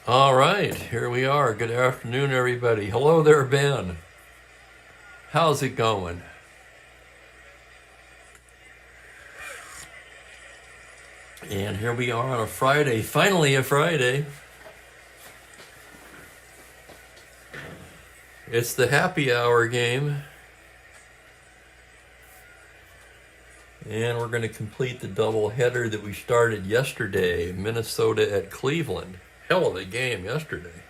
All right, here we are. Good afternoon, everybody. Hello there, Ben. How's it going? And here we are on a Friday, finally a Friday. It's the happy hour game. And we're going to complete the double header that we started yesterday, Minnesota at Cleveland. Hell of a game yesterday.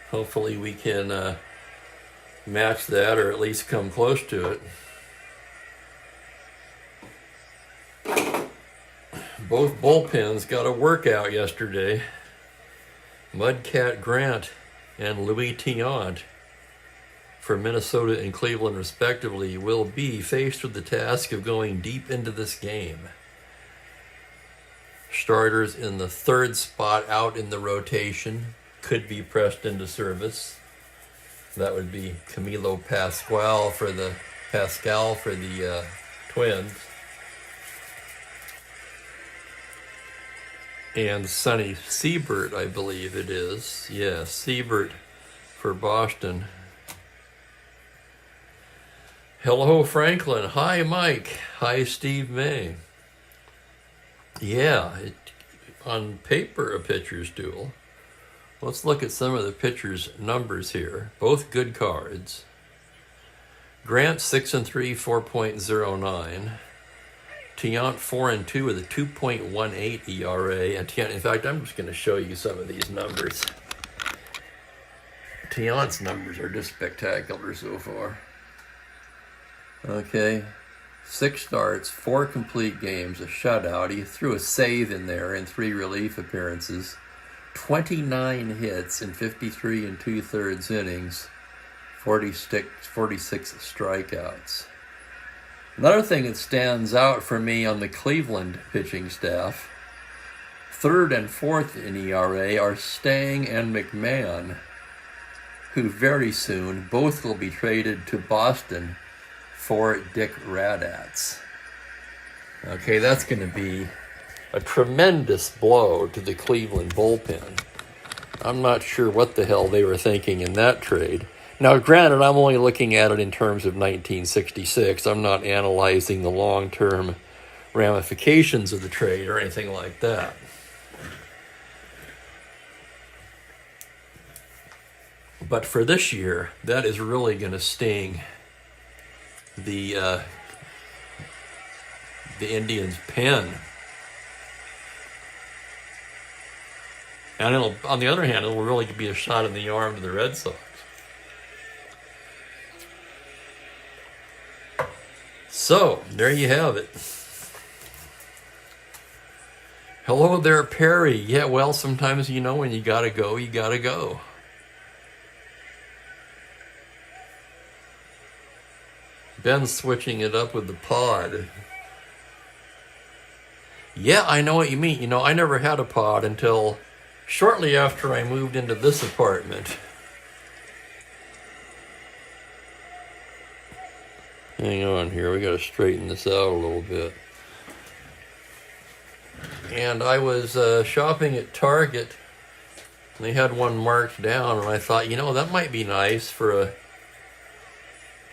Hopefully we can match that or at least come close to it. Both bullpens got a workout yesterday. Mudcat Grant and Louis Tiant for Minnesota and Cleveland respectively will be faced with the task of going deep into this game. Starters in the third spot out in the rotation could be pressed into service. That would be Camilo Pascal for the Twins. And Sonny Siebert, I believe it is. Yeah, Siebert for Boston. Hello, Franklin. Hi, Mike. Hi, Steve May. Yeah, on paper, a pitcher's duel. Let's look at some of the pitchers' numbers here. Both good cards. Grant 6-3, 4.09. Tiant 4-2 with a 2.18 ERA. And Tiant, in fact, I'm just going to show you some of these numbers. Tiant's numbers are just spectacular so far. Okay. 6 starts, 4 complete games, a shutout. He threw a save in there in 3 relief appearances. 29 hits in 53 2/3 innings. 46 strikeouts. Another thing that stands out for me on the Cleveland pitching staff, 3rd and 4th in ERA are Stang and McMahon, who very soon both will be traded to Boston for Dick Raddatz. Okay, that's going to be a tremendous blow to the Cleveland bullpen. I'm not sure what the hell they were thinking in that trade. Now, granted, I'm only looking at it in terms of 1966. I'm not analyzing the long-term ramifications of the trade or anything like that. But for this year, that is really going to sting the Indians' pen. And it'll, on the other hand, it will really be a shot in the arm to the Red Sox. So, there you have it. Hello there, Perry. Yeah, well, sometimes you know when you gotta go, you gotta go. Ben's switching it up with the pod. Yeah, I know what you mean. You know, I never had a pod until shortly after I moved into this apartment. Hang on here, we got to straighten this out a little bit. And I was shopping at Target, and they had one marked down, and I thought, you know, that might be nice for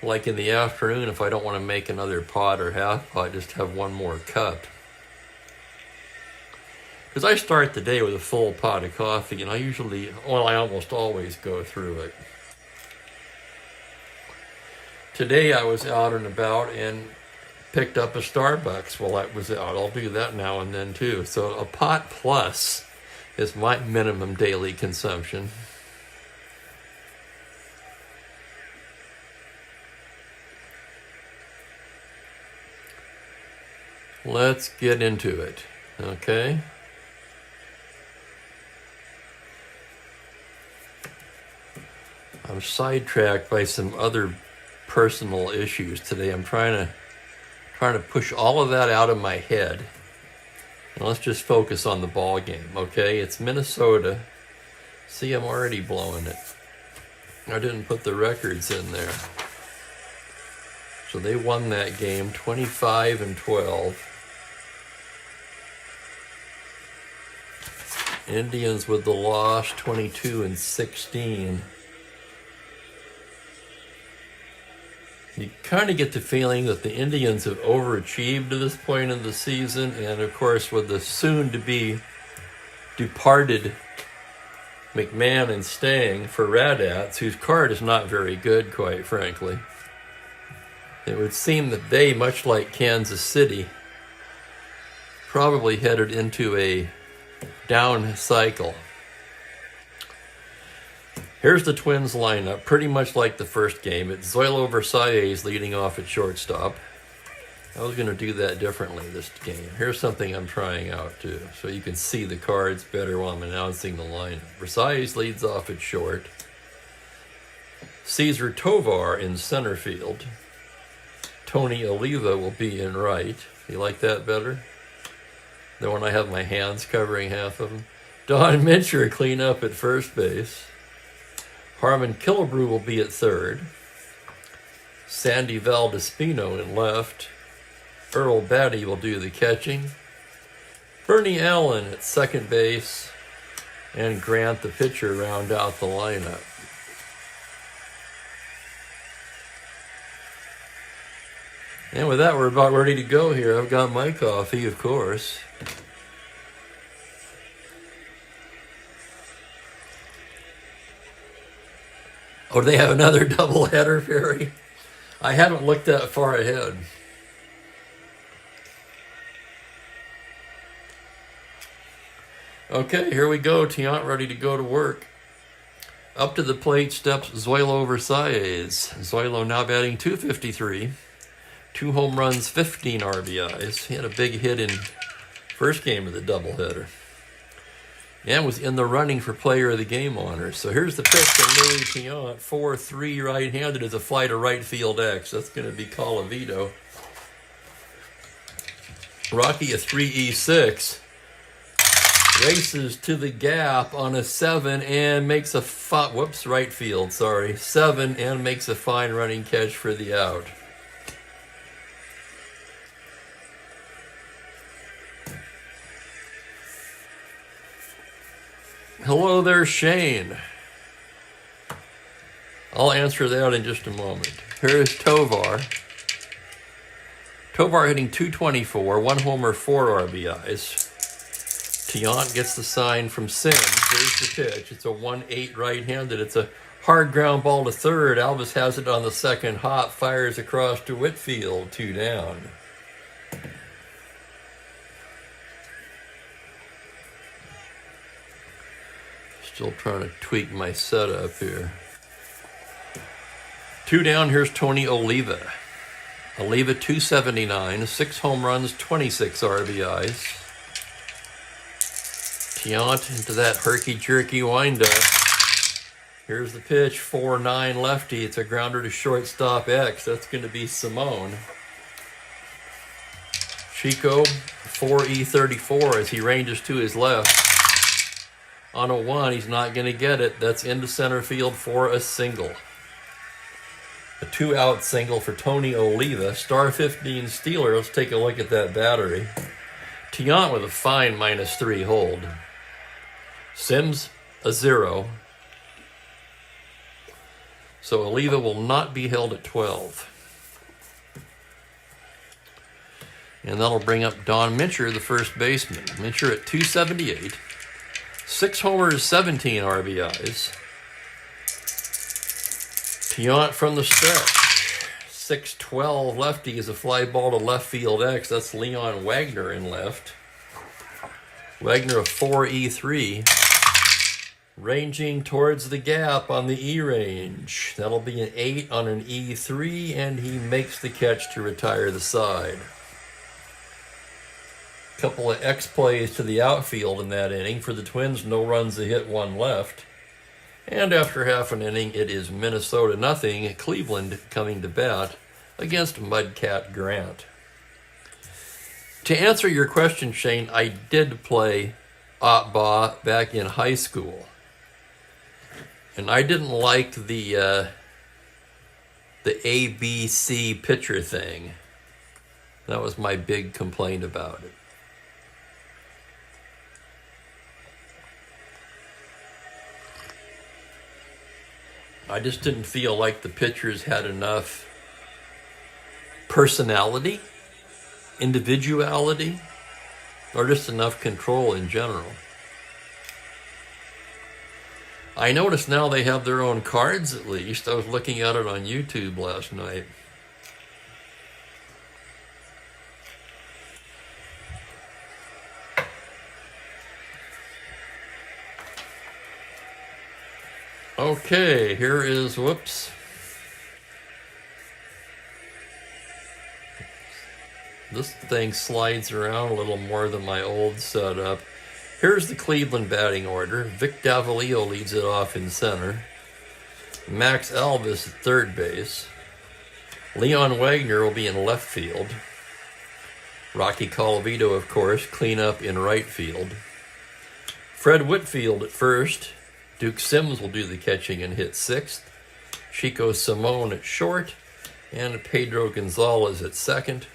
like in the afternoon if I don't want to make another pot or half pot, just have one more cup. Because I start the day with a full pot of coffee, and I almost always go through it. Today I was out and about and picked up a Starbucks while I was out. I'll do that now and then too. So a pot plus is my minimum daily consumption. Let's get into it, okay? I'm sidetracked by some other personal issues today. I'm trying to push all of that out of my head. And let's just focus on the ball game, okay? It's Minnesota. See, I'm already blowing it. I didn't put the records in there. So they won that game 25-12. Indians with the loss, 22-16. You kind of get the feeling that the Indians have overachieved to this point in the season, and of course with the soon-to-be departed McMahon and Stang for Radats, whose card is not very good, quite frankly. It would seem that they, much like Kansas City, probably headed into a down cycle. Here's the Twins lineup, pretty much like the first game. It's Zoilo Versailles leading off at shortstop. I was going to do that differently this game. Here's something I'm trying out too, so you can see the cards better while I'm announcing the lineup. Versailles leads off at short. Cesar Tovar in center field. Tony Oliva will be in right. You like that better? The one I have my hands covering half of them. Don Mincher clean up at first base. Harmon Killebrew will be at third. Sandy Valdespino in left. Earl Batty will do the catching. Bernie Allen at second base. And Grant, the pitcher, round out the lineup. And with that, we're about ready to go here. I've got my coffee, of course. Oh, they have another doubleheader, Perry? I haven't looked that far ahead. Okay, here we go. Tiant ready to go to work. Up to the plate steps Zoilo Versailles. Zoilo now batting .253. 2 home runs, 15 RBIs. He had a big hit in first game of the doubleheader. And was in the running for player of the game honors. So here's the pitch to Louis Tiant. 4-3 right-handed is a fly to right field X. That's going to be Colavito. Rocky, a 3-E6. Races to the gap on a 7 and makes a right field, 7 and makes a fine running catch for the out. Hello there, Shane. I'll answer that in just a moment. Here's Tovar. Tovar hitting .224, 1 homer, 4 RBIs. Tiant gets the sign from Sims. Here's the pitch. It's a 1-8 right-handed. It's a hard ground ball to third. Alvis has it on the second hop, fires across to Whitfield, 2 down. Still trying to tweak my setup here. 2 down, here's Tony Oliva. Oliva, .279, 6 home runs, 26 RBIs. Tiant into that herky-jerky windup. Here's the pitch, 4-9 lefty. It's a grounder to shortstop X. That's going to be Simone. Chico, 4E34 as he ranges to his left. On a 1, he's not going to get it. That's into center field for a single. A 2-out single for Tony Oliva. Star 15 Steeler. Let's take a look at that battery. Tiant with a fine -3 hold. Sims, a 0. So Oliva will not be held at 12. And that'll bring up Don Mincher, the first baseman. Mincher at .278. 6 homers, 17 RBIs. Tiant from the stretch. 6-12 lefty is a fly ball to left field X. That's Leon Wagner in left. Wagner a 4E3. Ranging towards the gap on the E range. That'll be an 8 on an E3, and he makes the catch to retire the side. Couple of X plays to the outfield in that inning. For the Twins, no runs, a hit, 1 left. And after half an inning, it is Minnesota 0, Cleveland coming to bat against Mudcat Grant. To answer your question, Shane, I did play Ottbaugh back in high school. And I didn't like the ABC pitcher thing. That was my big complaint about it. I just didn't feel like the pitchers had enough personality, individuality, or just enough control in general. I notice now they have their own cards at least. I was looking at it on YouTube last night. Okay, here is, whoops. This thing slides around a little more than my old setup. Here's the Cleveland batting order. Vic Davalillo leads it off in center. Max Alvis at third base. Leon Wagner will be in left field. Rocky Colavito, of course, clean up in right field. Fred Whitfield at first. Duke Sims will do the catching and hit sixth. Chico Simone at short. And Pedro Gonzalez at second,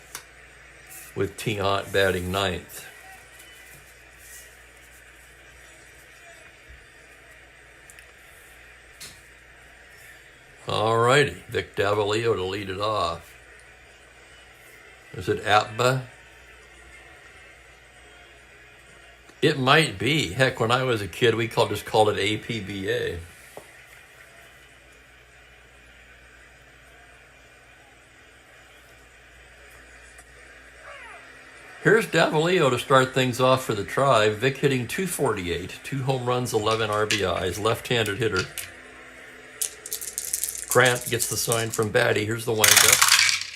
with Tiant batting ninth. All righty, Vic Davalillo to lead it off. Is it Atba? It might be. Heck, when I was a kid, we just called it APBA. Here's Davalillo to start things off for the Tribe. Vic hitting .248, 2 home runs, 11 RBIs, left-handed hitter. Grant gets the sign from Batty. Here's the windup.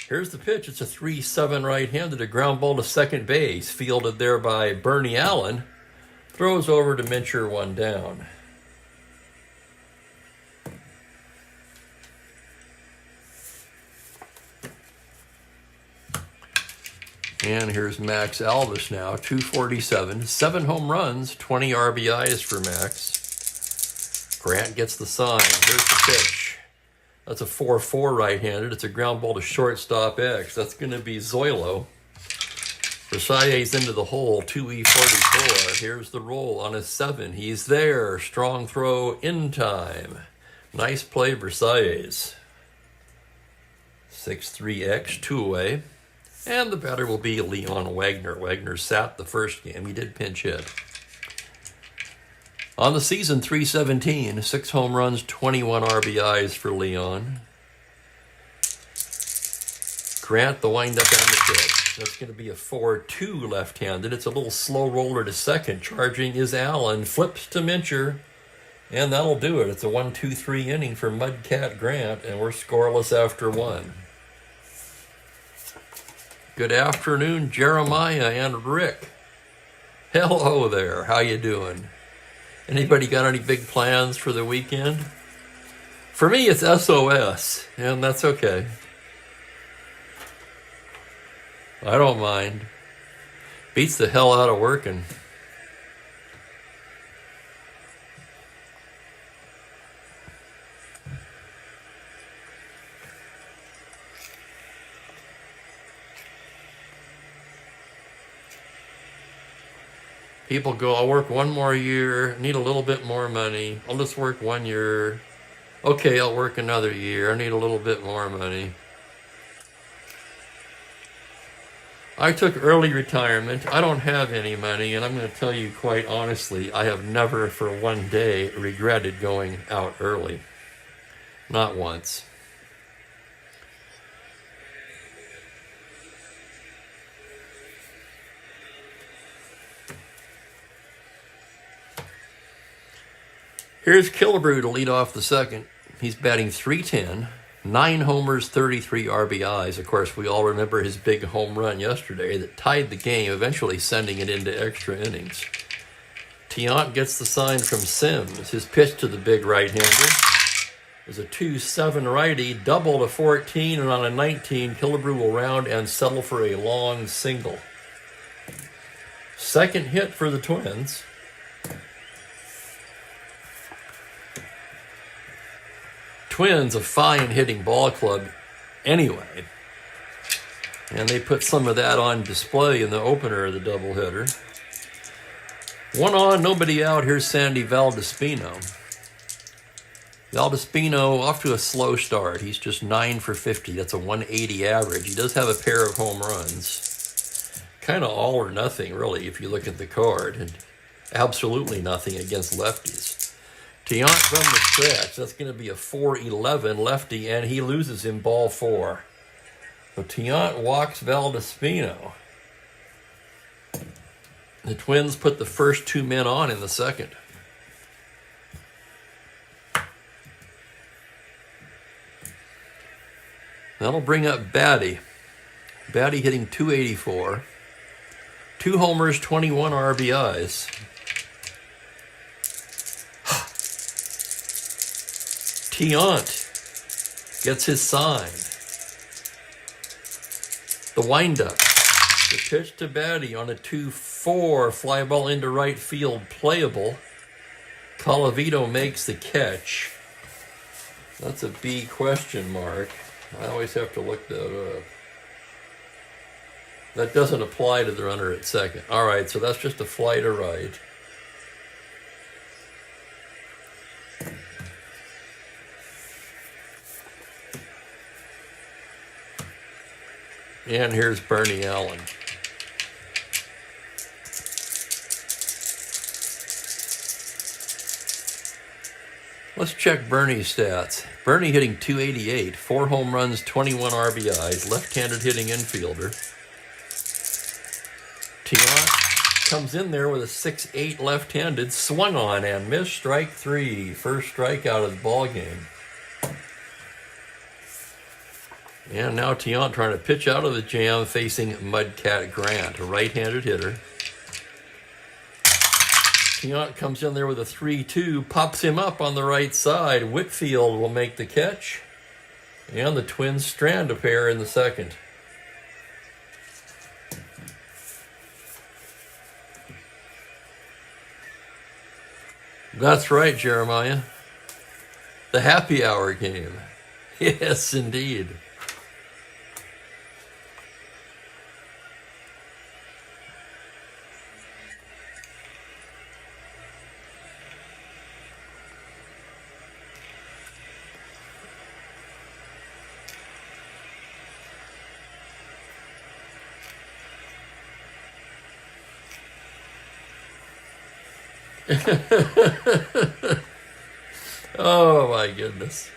Here's the pitch. It's a 3-7 right-handed, a ground ball to second base, fielded there by Bernie Allen. Throws over to Mincher, one down. And here's Max Alvis now, .247, 7 home runs, 20 RBIs for Max. Grant gets the sign. Here's the pitch. That's a 4-4 right-handed. It's a ground ball to shortstop X. That's going to be Zoilo. Versailles into the hole, 2E44. Here's the roll on a 7. He's there. Strong throw in time. Nice play, Versailles. 6-3X, 2 away. And the batter will be Leon Wagner. Wagner sat the first game. He did pinch hit. On the season, .317, 6 home runs, 21 RBIs for Leon. Grant, the windup and the pitch. That's going to be a 4-2 left-handed. It's a little slow roller to second. Charging is Allen. Flips to Mincher. And that'll do it. It's a 1-2-3 inning for Mudcat Grant, and we're scoreless after 1. Good afternoon, Jeremiah and Rick. Hello there. How you doing? Anybody got any big plans for the weekend? For me, it's SOS, and that's okay. I don't mind. Beats the hell out of working. People go, I'll work 1 more year, need a little bit more money. I'll just work 1 year. Okay, I'll work another year. I need a little bit more money. I took early retirement. I don't have any money, and I'm going to tell you quite honestly, I have never for 1 day regretted going out early. Not once. Here's Killebrew to lead off the second. He's batting .310, 9 homers, 33 RBIs. Of course, we all remember his big home run yesterday that tied the game, eventually sending it into extra innings. Tiant gets the sign from Sims. His pitch to the big right-hander is a 2-7 righty, double to 14, and on a 19, Killebrew will round and settle for a long single. Second hit for the Twins. Twins, a fine hitting ball club anyway. And they put some of that on display in the opener of the doubleheader. 1 on, nobody out. Here's Sandy Valdespino. Valdespino off to a slow start. He's just 9 for 50. That's a 180 average. He does have a pair of home runs. Kind of all or nothing, really, if you look at the card. And absolutely nothing against lefties. Tiant from the stretch. That's going to be a 4-11 lefty, and he loses in ball 4. So Tiant walks Valdespino. The Twins put the first 2 men on in the second. That'll bring up Batty. Batty hitting 284. 2 homers, 21 RBIs. Tiant gets his sign. The windup. The pitch to Batty on a 2-4. Fly ball into right field, playable. Colavito makes the catch. That's a B question mark. I always have to look that up. That doesn't apply to the runner at second. All right, so that's just a fly to right. And here's Bernie Allen. Let's check Bernie's stats. Bernie hitting 288, 4 home runs, 21 RBIs, left-handed hitting infielder. Tiant comes in there with a 6'8 left-handed, swung on and missed, strike 3. First strikeout of the ball game. And now Tiant trying to pitch out of the jam facing Mudcat Grant, a right-handed hitter. Tiant comes in there with a 3-2, pops him up on the right side. Whitfield will make the catch. And the Twins strand a pair in the second. That's right, Jeremiah. The happy hour game. Yes, indeed. Oh my goodness.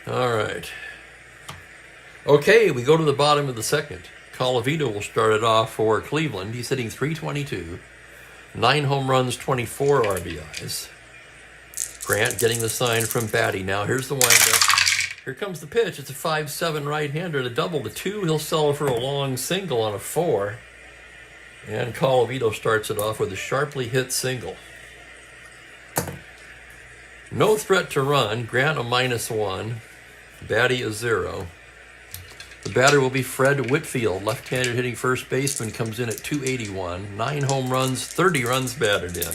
All right. Okay, we go to the bottom of the second. Colavito will start it off for Cleveland. He's hitting 322. 9 home runs, 24 RBIs. Grant getting the sign from Batty. Now here's the windup. Here comes the pitch. It's a 5-7 right-hander. The double to 2. He'll settle for a long single on a 4. And Colavito starts it off with a sharply hit single. No threat to run. Grant a -1. Batty a 0. The batter will be Fred Whitfield. Left-handed hitting first baseman comes in at 281. 9 home runs, 30 runs batted in.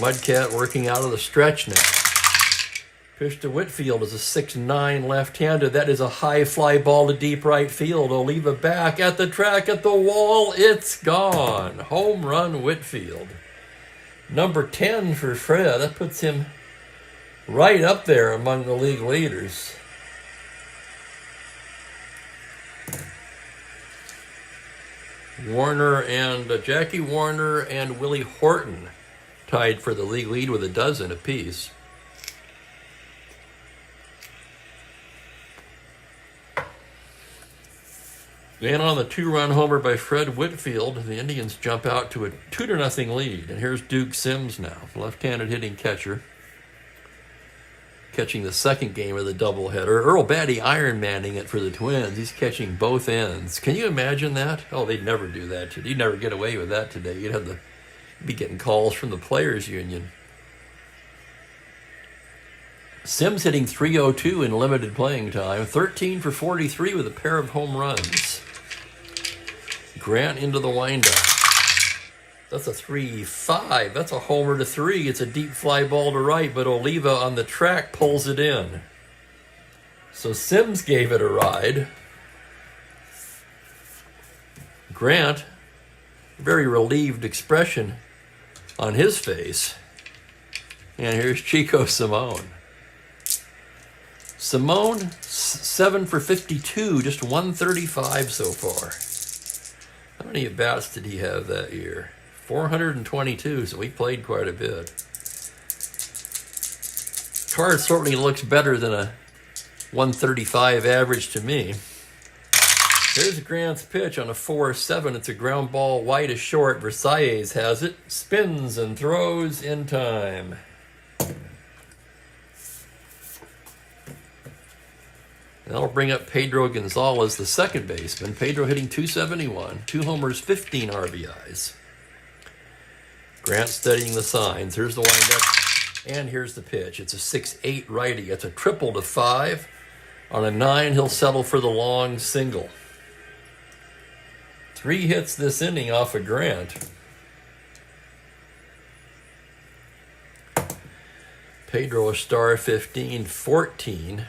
Mudcat working out of the stretch now. Pitch to Whitfield is a 6'9 left-handed. That is a high fly ball to deep right field. Oliva back at the track, at the wall. It's gone. Home run Whitfield. Number 10 for Fred. That puts him right up there among the league leaders. Jackie Warner and Willie Horton tied for the league lead with a dozen apiece. And on the 2-run homer by Fred Whitfield, the Indians jump out to a 2-0 lead. And here's Duke Sims now, left-handed hitting catcher, catching the second game of the doubleheader. Earl Batty Ironmanning it for the Twins. He's catching both ends. Can you imagine that? Oh, they'd never do that. You'd never get away with that today. You'd be getting calls from the players' union. Sims hitting 302 in limited playing time. 13 for 43 with a pair of home runs. Grant into the windup. That's a 3-5. That's a homer to 3. It's a deep fly ball to right, but Oliva on the track pulls it in. So Sims gave it a ride. Grant, very relieved expression on his face. And here's Chico Simone. Simone, 7 for 52, just 135 so far. How many at-bats did he have that year? 422, so he played quite a bit. Card certainly looks better than a 135 average to me. Here's Grant's pitch on a 4-7. It's a ground ball wide to short. Versailles has it. Spins and throws in time. That'll bring up Pedro Gonzalez, the second baseman. Pedro hitting .271, 2 homers, 15 RBIs. Grant studying the signs. Here's the windup, and here's the pitch. It's a 6-8 righty. It's a triple to 5. On a 9, he'll settle for the long single. 3 hits this inning off of Grant. Pedro a star, 15, 14.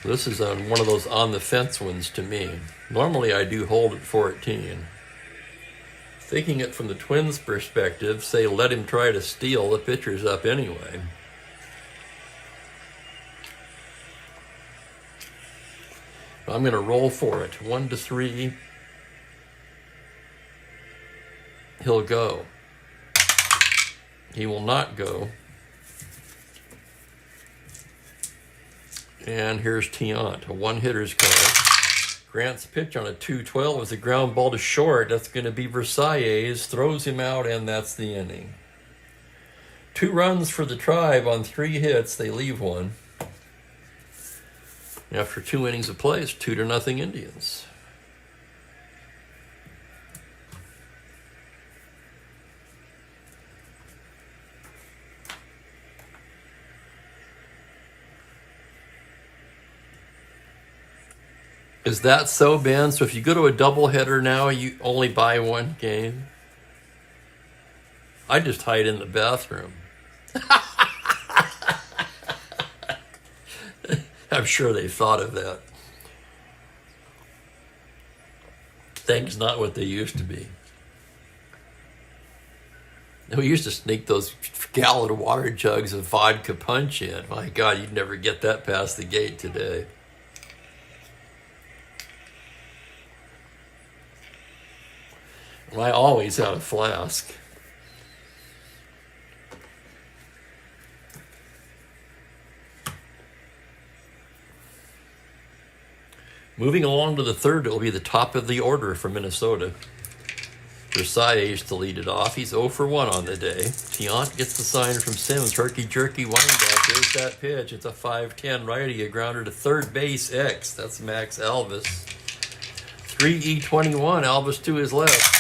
This is on one of those on-the-fence ones to me. Normally I do hold at 14. Thinking it from the Twins' perspective, say let him try to steal, the pitcher's up anyway. I'm going to roll for it. 1-3. He'll go. He will not go. And here's Tiant, a one-hitter's card. Grant's pitch on a 2-12 is a ground ball to short. That's going to be Versailles. Throws him out, and that's the inning. 2 runs for the Tribe on 3 hits. They leave 1. After 2 innings of play, it's 2-0 Indians. Is that so, Ben? So if you go to a doubleheader now, you only buy 1 game? I just hide in the bathroom. I'm sure they thought of that. Things not what they used to be. We used to sneak those gallon water jugs of vodka punch in. My God, you'd never get that past the gate today. Well, I always had a flask. Moving along to the third, it will be the top of the order for Minnesota. Versailles to lead it off. He's 0 for 1 on the day. Tiant gets the sign from Sims. Herky-jerky windup. Here's that pitch. It's a 5-10 righty. A grounder to third base. X. That's Max Alvis. 3E21. Alvis to his left.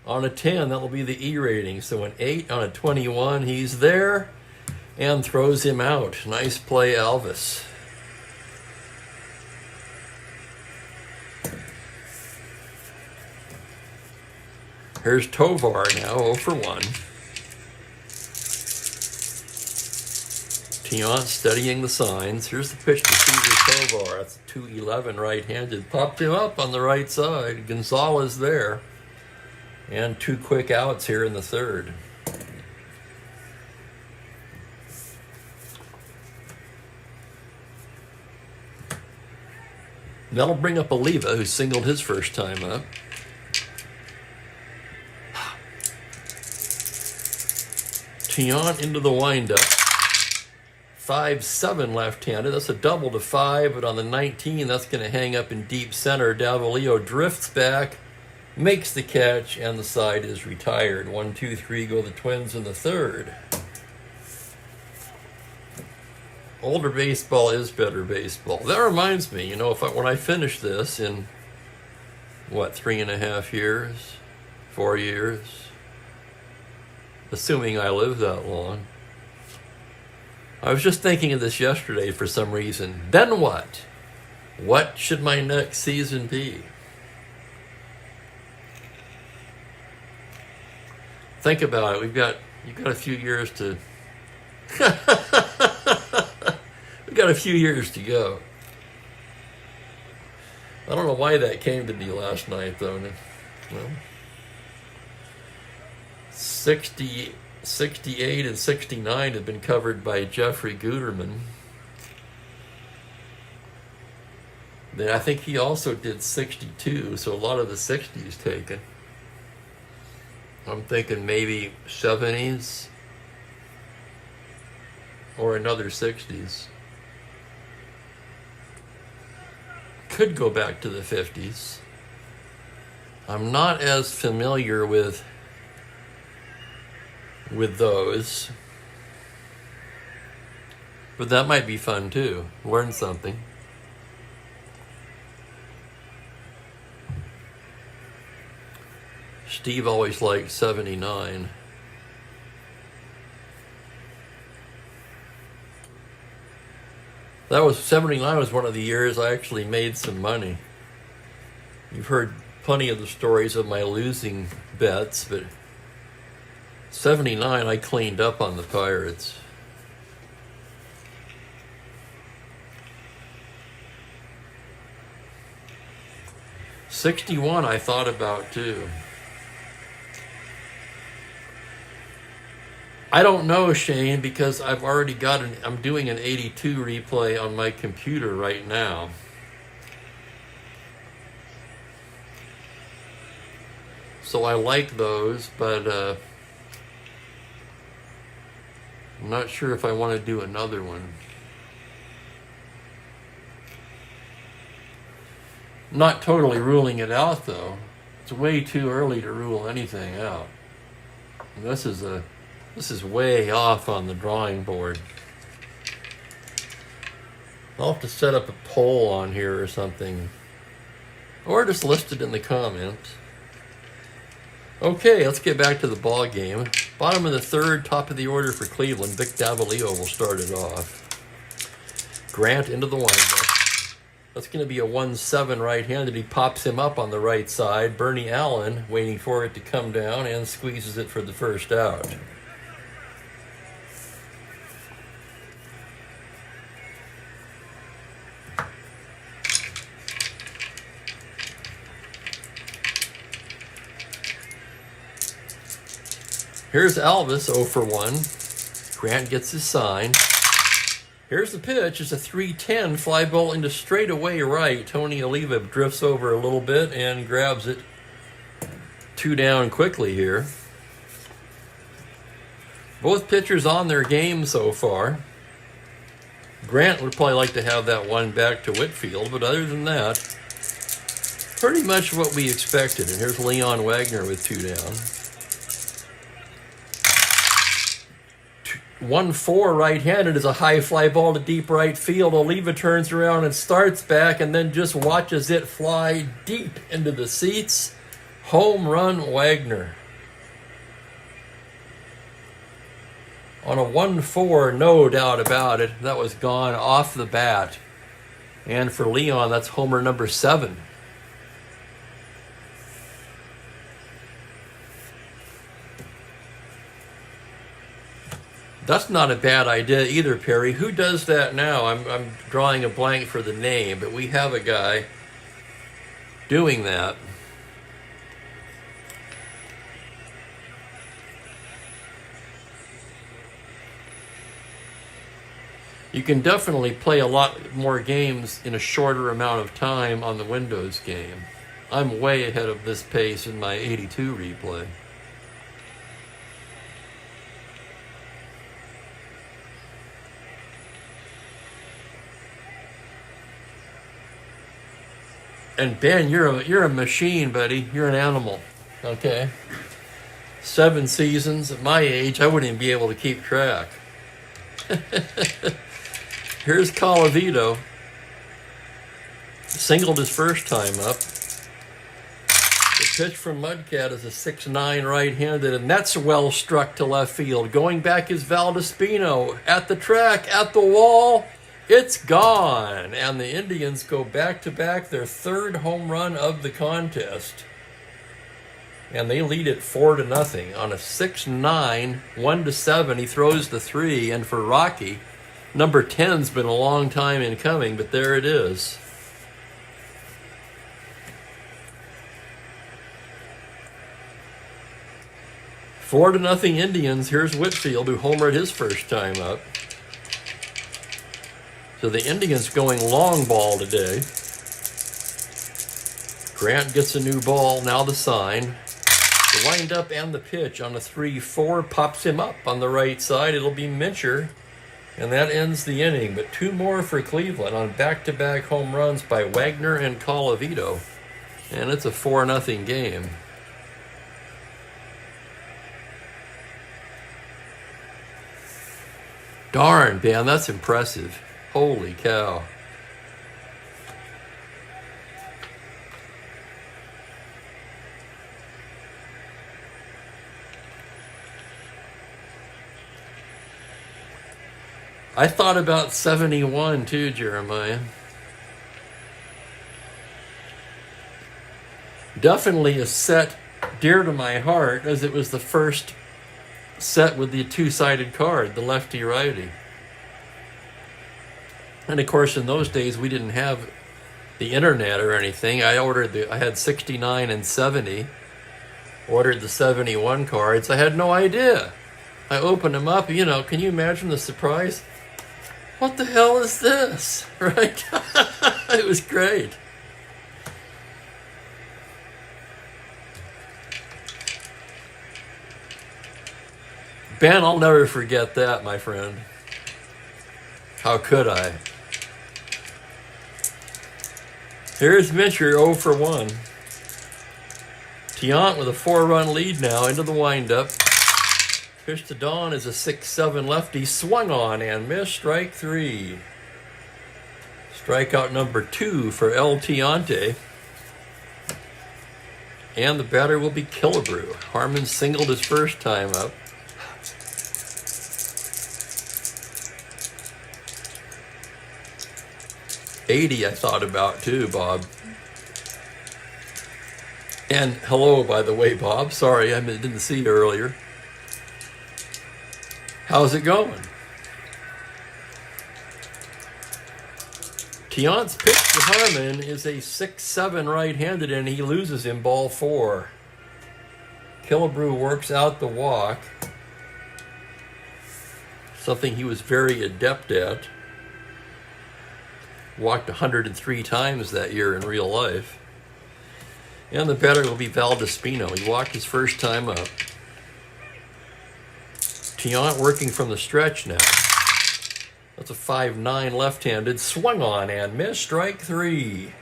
On a 10, that will be the E rating. So an 8 on a 21. He's there and throws him out. Nice play, Alvis. Here's Tovar now, 0 for 1. Tiant studying the signs. Here's the pitch to Cesar Tovar. That's a 2-11 right-handed. Popped him up on the right side. Gonzalez there. And 2 quick outs here in the third. That'll bring up Oliva, who singled his first time up. Tiant into the windup. 5-7 left-handed. That's a double to 5, but on the 19, that's going to hang up in deep center. Davalillo drifts back, makes the catch, and the side is retired. 1-2-3 go the Twins in the third. Older baseball is better baseball. That reminds me, when I finish this in, 3.5 years? 4 years? Assuming I live that long. I was just thinking of this yesterday for some reason. Then what? What should my next season be? Think about it. You've got a few years to got a few years to go. I don't know why that came to me last night, though. Well, 60, 68 and 69 have been covered by Jeffrey Guterman. Then I think he also did 62, so a lot of the 60s taken. I'm thinking maybe 70s or another 60s. Could go back to the 50s. I'm not as familiar with those, but that might be fun too. Learn something. Steve always liked 79. That was 79 was one of the years I actually made some money. You've heard plenty of the stories of my losing bets, but 79 I cleaned up on the Pirates. '61 I thought about too. I don't know, Shane, because I've already got I'm doing an 82 replay on my computer right now. So I like those, but I'm not sure if I want to do another one. Not totally ruling it out, though. It's way too early to rule anything out. And this is way off on the drawing board. I'll have to set up a poll on here or something. Or just list it in the comments. Okay, let's get back to the ball game. Bottom of the third, top of the order for Cleveland. Vic Davalillo will start it off. Grant into the windup. That's going to be a 1-7 right-handed. He pops him up on the right side. Bernie Allen waiting for it to come down and squeezes it for the first out. Here's Elvis, 0 for 1. Grant gets his sign. Here's the pitch. It's a 3-10 fly ball into straightaway right. Tony Oliva drifts over a little bit and grabs it. 2 down quickly here. Both pitchers on their game so far. Grant would probably like to have that one back to Whitfield, but other than that, pretty much what we expected. And here's Leon Wagner with 2 down. 1-4 right-handed is a high fly ball to deep right field. Oliva turns around and starts back and then just watches it fly deep into the seats. Home run Wagner. On a 1-4, no doubt about it, that was gone off the bat. And for Leon, that's homer number 7. That's not a bad idea either, Perry. Who does that now? I'm drawing a blank for the name, but we have a guy doing that. You can definitely play a lot more games in a shorter amount of time on the Windows game. I'm way ahead of this pace in my 82 replay. And Ben, you're a machine, buddy. You're an animal. Okay. 7 seasons. At my age, I wouldn't even be able to keep track. Here's Colavito. Singled his first time up. The pitch from Mudcat is a 6-9 right-handed, and that's well struck to left field. Going back is Valdespino. At the track, at the wall. It's gone, and the Indians go back-to-back, their 3rd home run of the contest. And they lead it 4-0 on a 6-9, 1-7. He throws the 3, and for Rocky, Number 10's been a long time in coming, but there it is. Four to nothing Indians. Here's Whitfield, who homered his first time up. So the Indians going long ball today. Grant gets a new ball, now the sign. The wind up and the pitch on a 3-4 pops him up on the right side. It'll be Mincher, and that ends the inning. But two more for Cleveland on back-to-back home runs by Wagner and Colavito. And it's a 4-0 game. Darn, man, that's impressive. Holy cow. I thought about 71 too, Jeremiah. Definitely a set dear to my heart, as it was the first set with the two-sided card, the lefty-righty. And of course, in those days, we didn't have the internet or anything. I had 69 and 70, ordered the 71 cards. I had no idea. I opened them up, can you imagine the surprise? What the hell is this? Right? It was great. Ben, I'll never forget that, my friend. How could I? Here's Mincher, 0 for 1. Tiant with a 4-run lead now into the windup. Pitch to Don is a 6-7 lefty, swung on and missed, strike 3. Strikeout number 2 for El Tiante. And the batter will be Killebrew. Harmon singled his first time up. '80 I thought about too, Bob. And hello, by the way, Bob. Sorry, I didn't see you earlier. How's it going? Tiant's pitch to Harmon is a 6-7 right-handed, and he loses him ball 4. Killebrew works out the walk, something he was very adept at. Walked 103 times that year in real life. And the batter will be Valdespino. He walked his first time up. Tiant working from the stretch now. That's a 5-9 left-handed, swung on and missed, strike 3.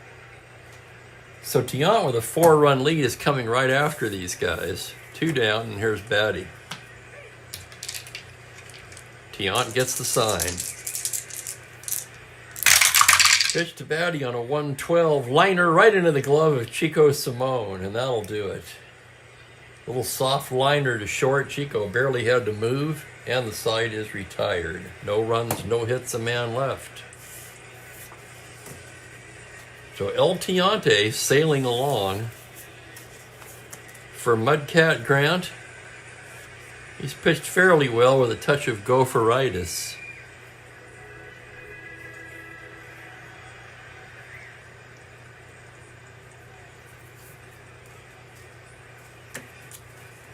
So Tiant with a 4-run lead is coming right after these guys. 2 down, and here's Batty. Tiant gets the sign. Pitch to Batty on a 112 liner right into the glove of Chico Simone, and that'll do it. A little soft liner to short. Chico barely had to move, and the side is retired. No runs, no hits, a man left. So El Tiante sailing along for Mudcat Grant. He's pitched fairly well with a touch of gopheritis.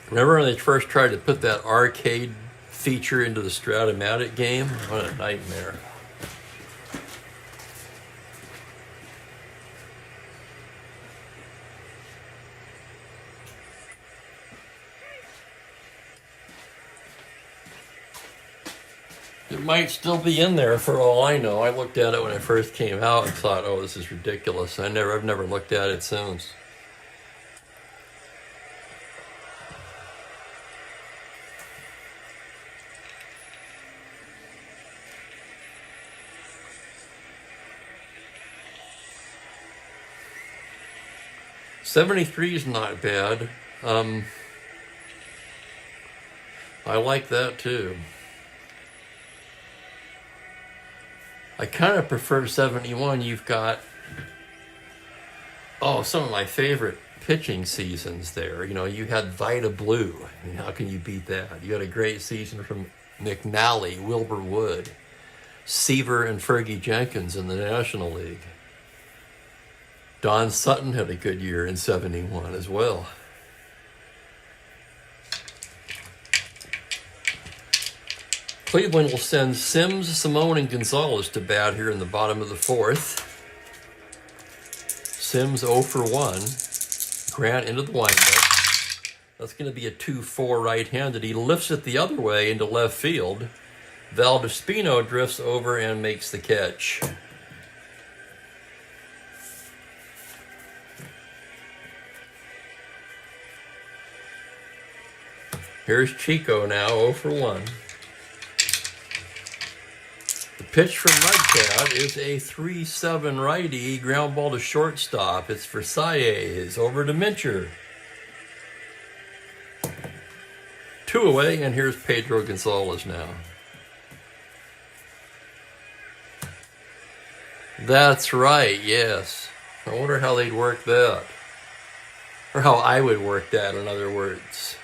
Remember when they first tried to put that arcade feature into the Strat-O-Matic game? What a nightmare. It might still be in there for all I know. I looked at it when it first came out and thought, oh, this is ridiculous. I've never looked at it since. '73 is not bad. I like that too. I kind of prefer 71. You've got, some of my favorite pitching seasons there. You had Vida Blue. I mean, how can you beat that? You had a great season from McNally, Wilbur Wood. Seaver and Fergie Jenkins in the National League. Don Sutton had a good year in 71 as well. Cleveland will send Sims, Simone, and Gonzalez to bat here in the bottom of the fourth. Sims 0 for 1. Grant into the windup. That's going to be a 2-4 right-handed. He lifts it the other way into left field. Valdespino drifts over and makes the catch. Here's Chico now, 0 for 1. The pitch from Mudcat is a 3-7 righty, ground ball to shortstop. It's Versailles, over to Mincher. 2 away, and here's Pedro Gonzalez now. That's right, yes. I wonder how they'd work that. Or how I would work that, in other words.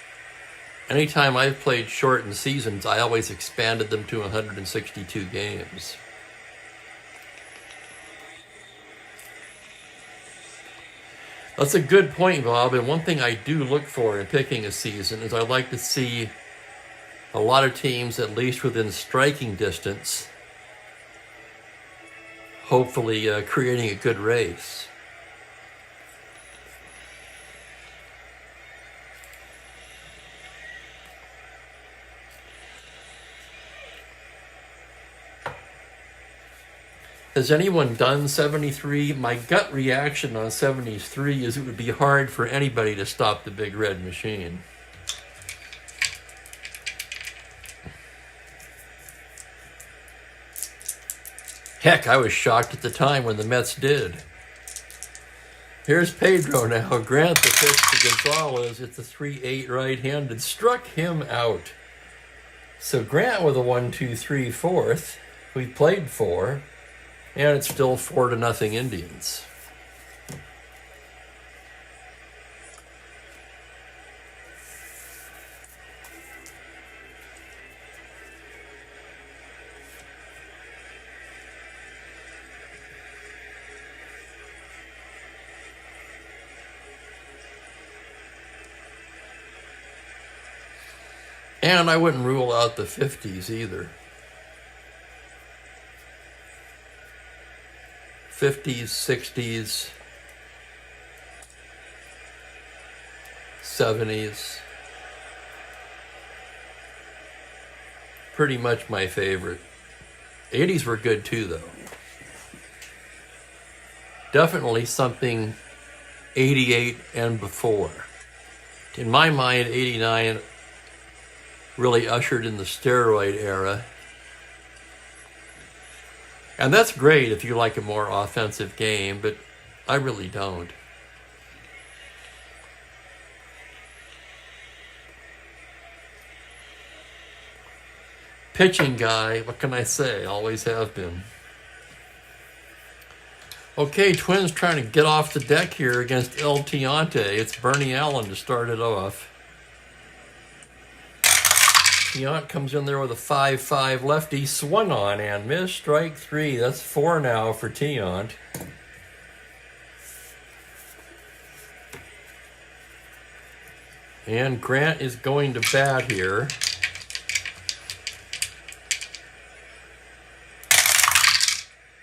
Anytime I've played shortened seasons, I always expanded them to 162 games. That's a good point, Bob, and one thing I do look for in picking a season is I like to see a lot of teams at least within striking distance, hopefully creating a good race. Has anyone done 73? My gut reaction on 73 is it would be hard for anybody to stop the Big Red Machine. Heck, I was shocked at the time when the Mets did. Here's Pedro now. Grant the pitch to Gonzalez. It's a 3-8 right-handed. Struck him out. So Grant with a 1-2-3 fourth. We played 4. And it's still 4-0 Indians. And I wouldn't rule out the 50s either. 50s, 60s, 70s. Pretty much my favorite. 80s were good too, though. Definitely something 88 and before. In my mind, 89 really ushered in the steroid era. And that's great if you like a more offensive game, but I really don't. Pitching guy, what can I say? Always have been. Okay, Twins trying to get off the deck here against El Tiante. It's Bernie Allen to start it off. Tiant comes in there with a 5-5 lefty, swung on and missed, strike 3. That's 4 now for Tiant. And Grant is going to bat here.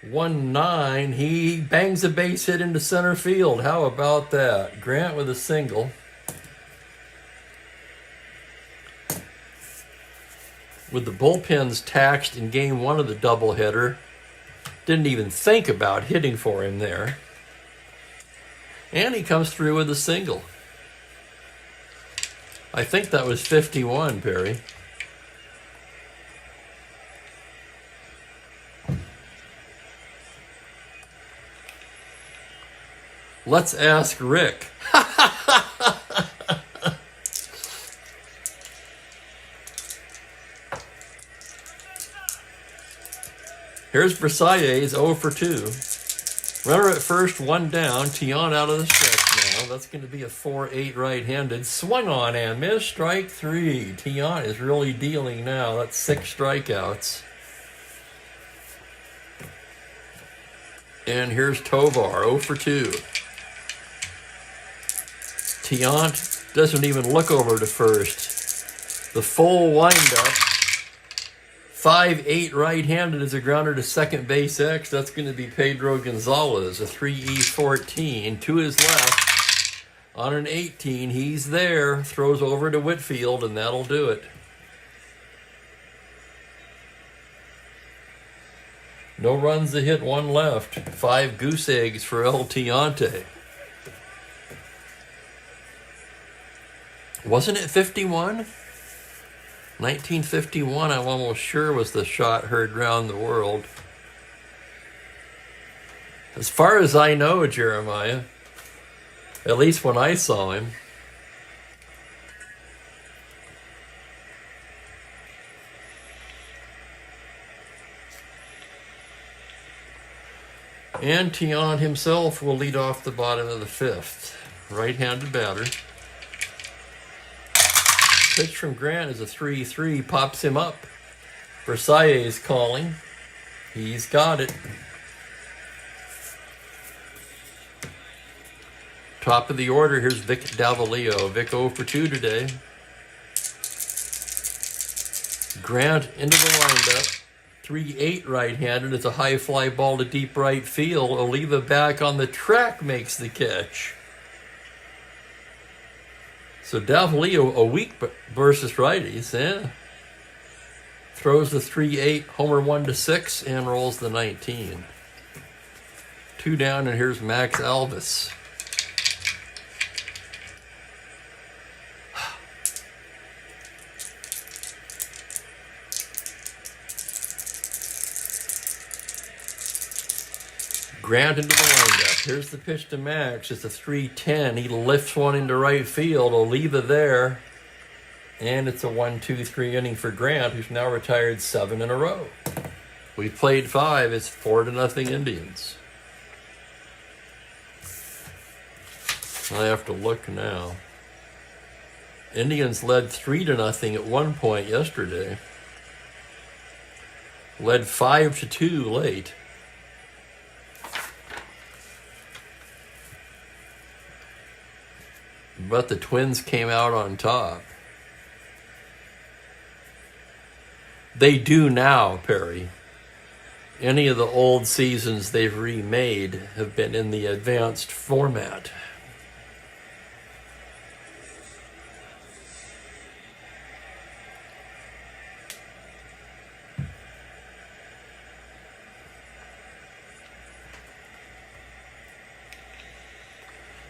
"1-9, he bangs a base hit into center field. How about that? Grant with a single. With the bullpens taxed in game 1 of the doubleheader, didn't even think about hitting for him there. And he comes through with a single. I think that was 51, Perry. Let's ask Rick. Here's Versailles, 0 for 2. Runner at first, 1 down. Tiant out of the stretch now. That's going to be a 4-8 right-handed. Swung on and missed, strike 3. Tiant is really dealing now. That's 6 strikeouts. And here's Tovar, 0 for 2. Tiant doesn't even look over to first. The full windup. 5-8 right-handed is a grounder to second base X. That's going to be Pedro Gonzalez, a 3E14 to his left. On an 18, he's there. Throws over to Whitfield, and that'll do it. No runs to hit, 1 left. 5 goose eggs for El Tiante. Wasn't it 51? 1951, I'm almost sure, was the shot heard round the world. As far as I know, Jeremiah, at least when I saw him. And Tiant himself will lead off the bottom of the 5th. Right-handed batter. Pitch from Grant is a 3-3, pops him up. Versailles is calling. He's got it. Top of the order, here's Vic Davalillo. Vic 0 for 2 today. Grant into the windup. 3-8 right-handed. It's a high fly ball to deep right field. Oliva back on the track makes the catch. So Davalillo, a weak versus righties, yeah. Throws the 3-8, homer 1 to 6, and rolls the 19. 2 down, and here's Max Alvis. Grant into the windup. Here's the pitch to Max. It's a 3-10. He lifts one into right field. Oliva there. And it's a 1-2-3 inning for Grant, who's now retired 7 in a row. We've played 5. It's 4-0 Indians. I have to look now. Indians led 3-0 at one point yesterday. Led 5-2 late. But the Twins came out on top. They do now, Perry. Any of the old seasons they've remade have been in the advanced format.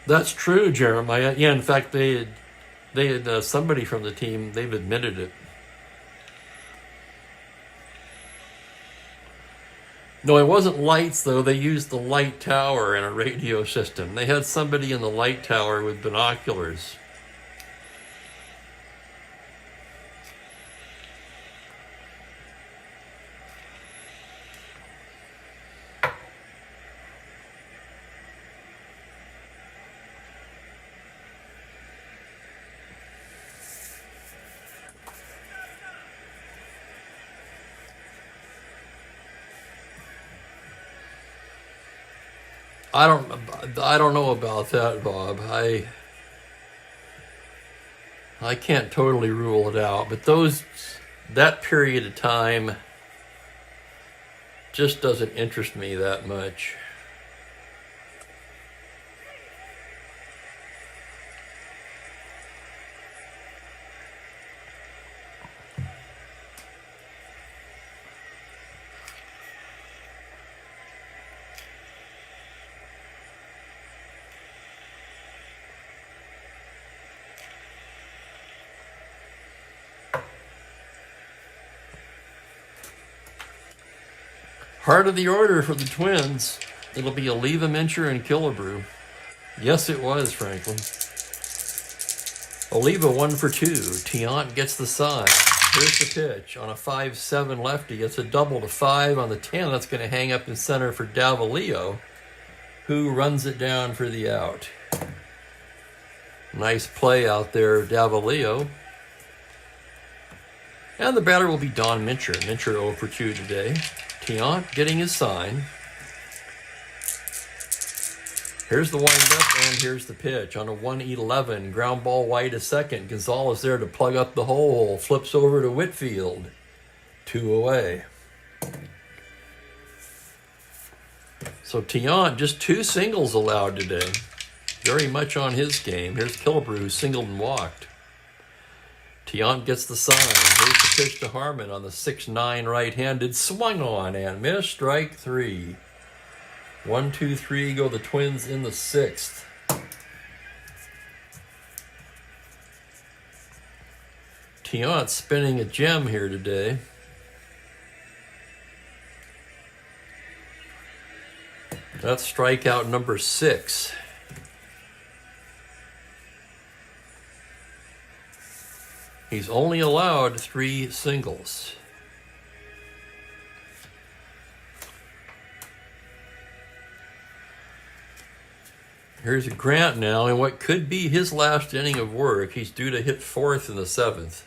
That's true, Jeremiah. Yeah, in fact, they had somebody from the team, they've admitted it. No, it wasn't lights, though. They used the light tower in a radio system. They had somebody in the light tower with binoculars. I don't know about that, Bob. I can't totally rule it out, but that period of time just doesn't interest me that much. Heart of the order for the Twins. It'll be Oliva, Mincher, and Killebrew. Yes, it was, Franklin. Oliva 1 for 2. Tiant gets the side. Here's the pitch. On a 5-7 lefty, it's a double to 5 on the 10. That's going to hang up in center for Davalillo, who runs it down for the out. Nice play out there, Davalillo. And the batter will be Don Mincher. Mincher 0 for 2 today. Tiant getting his sign. Here's the windup, and here's the pitch. On a 1-11, ground ball wide to second. Gonzalez there to plug up the hole. Flips over to Whitfield. 2 away. So Tiant, just 2 singles allowed today. Very much on his game. Here's Killebrew, who singled and walked. Tiant gets the sign. Here's the pitch to Harmon on the 6-9 right-handed. Swung on and missed. Strike 3. 1, 2, 3 go the Twins in the 6th. Tiant spinning a gem here today. That's strikeout number 6. He's only allowed 3 singles. Here's Grant now in what could be his last inning of work. He's due to hit 4th in the 7th.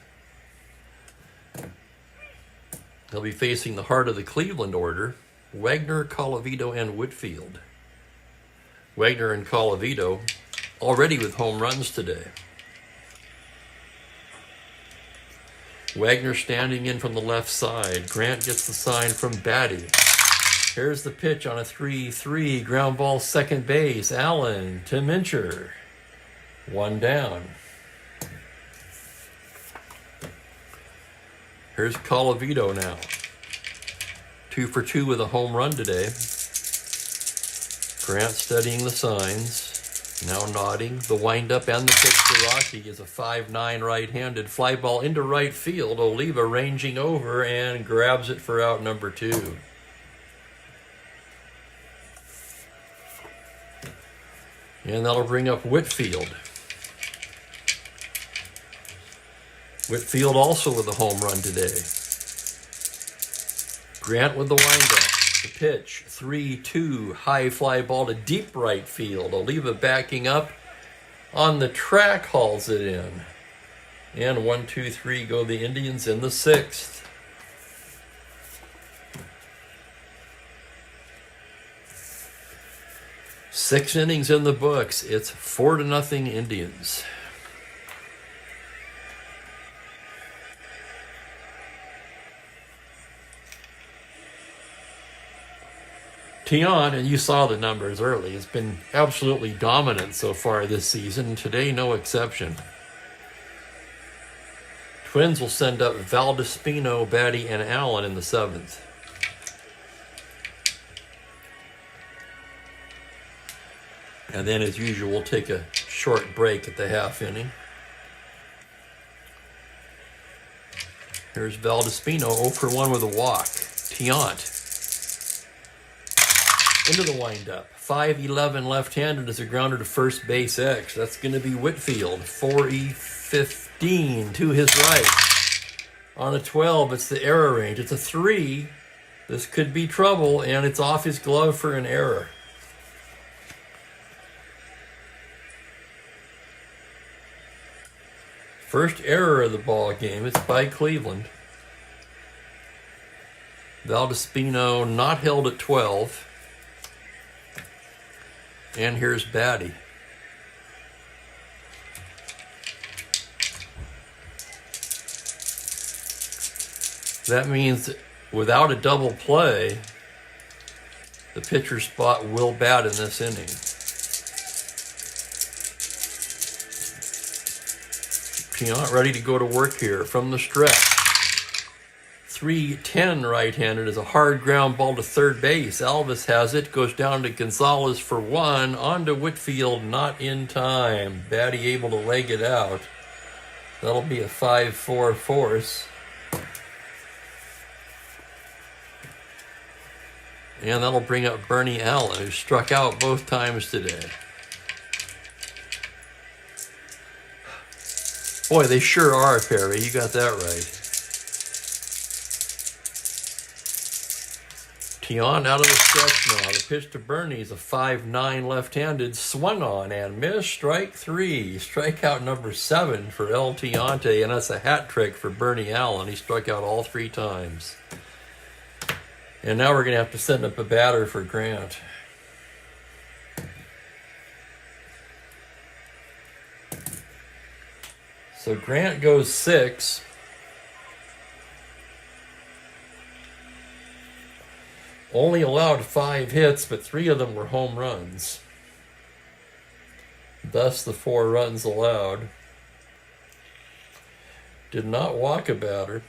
He'll be facing the heart of the Cleveland order, Wagner, Colavito, and Whitfield. Wagner and Colavito already with home runs today. Wagner standing in from the left side. Grant gets the sign from Batty. Here's the pitch on a 3-3. Ground ball second base. Allen to Mincher. 1 down. Here's Colavito now. 2 for 2 with a home run today. Grant studying the signs. Now nodding. The windup and the pitch to Rocky is a 5-9 right-handed fly ball into right field. Oliva ranging over and grabs it for out number 2. And that'll bring up Whitfield. Whitfield also with a home run today. Grant with the windup. The pitch, 3-2, high fly ball to deep right field. Oliva backing up on the track, hauls it in. And 1, 2, 3 go the Indians in the 6th. Six innings in the books. It's 4-0 Indians. Tiant, and you saw the numbers early, has been absolutely dominant so far this season. Today, no exception. Twins will send up Valdespino, Batty, and Allen in the 7th. And then, as usual, we'll take a short break at the half inning. Here's Valdespino, 0 for 1 with a walk. Tiant into the windup. 5-11 left-handed as a grounder to first base X. That's going to be Whitfield. 4-15 to his right. On a 12, it's the error range. It's a 3. This could be trouble, and it's off his glove for an error. First error of the ball game. It's by Cleveland. Valdespino not held at 12. And here's Batty. That means without a double play, the pitcher spot will bat in this inning. Tiant ready to go to work here from the stretch. 3-10 right-handed is a hard ground ball to third base. Alvis has it, goes down to Gonzalez for 1, on to Whitfield, not in time. Batty able to leg it out. That'll be a 5-4 force. And that'll bring up Bernie Allen, who struck out both times today. Boy, they sure are, Perry. You got that right. Tiant out of the stretch now. The pitch to Bernie is a 5-9 left-handed. Swung on and missed. Strike 3. Strikeout number 7 for El Tiante, and that's a hat trick for Bernie Allen. He struck out all 3 times. And now we're going to have to send up a batter for Grant. So Grant goes 6. Only allowed 5 hits, but 3 of them were home runs. Thus the 4 runs allowed. Did not walk a batter.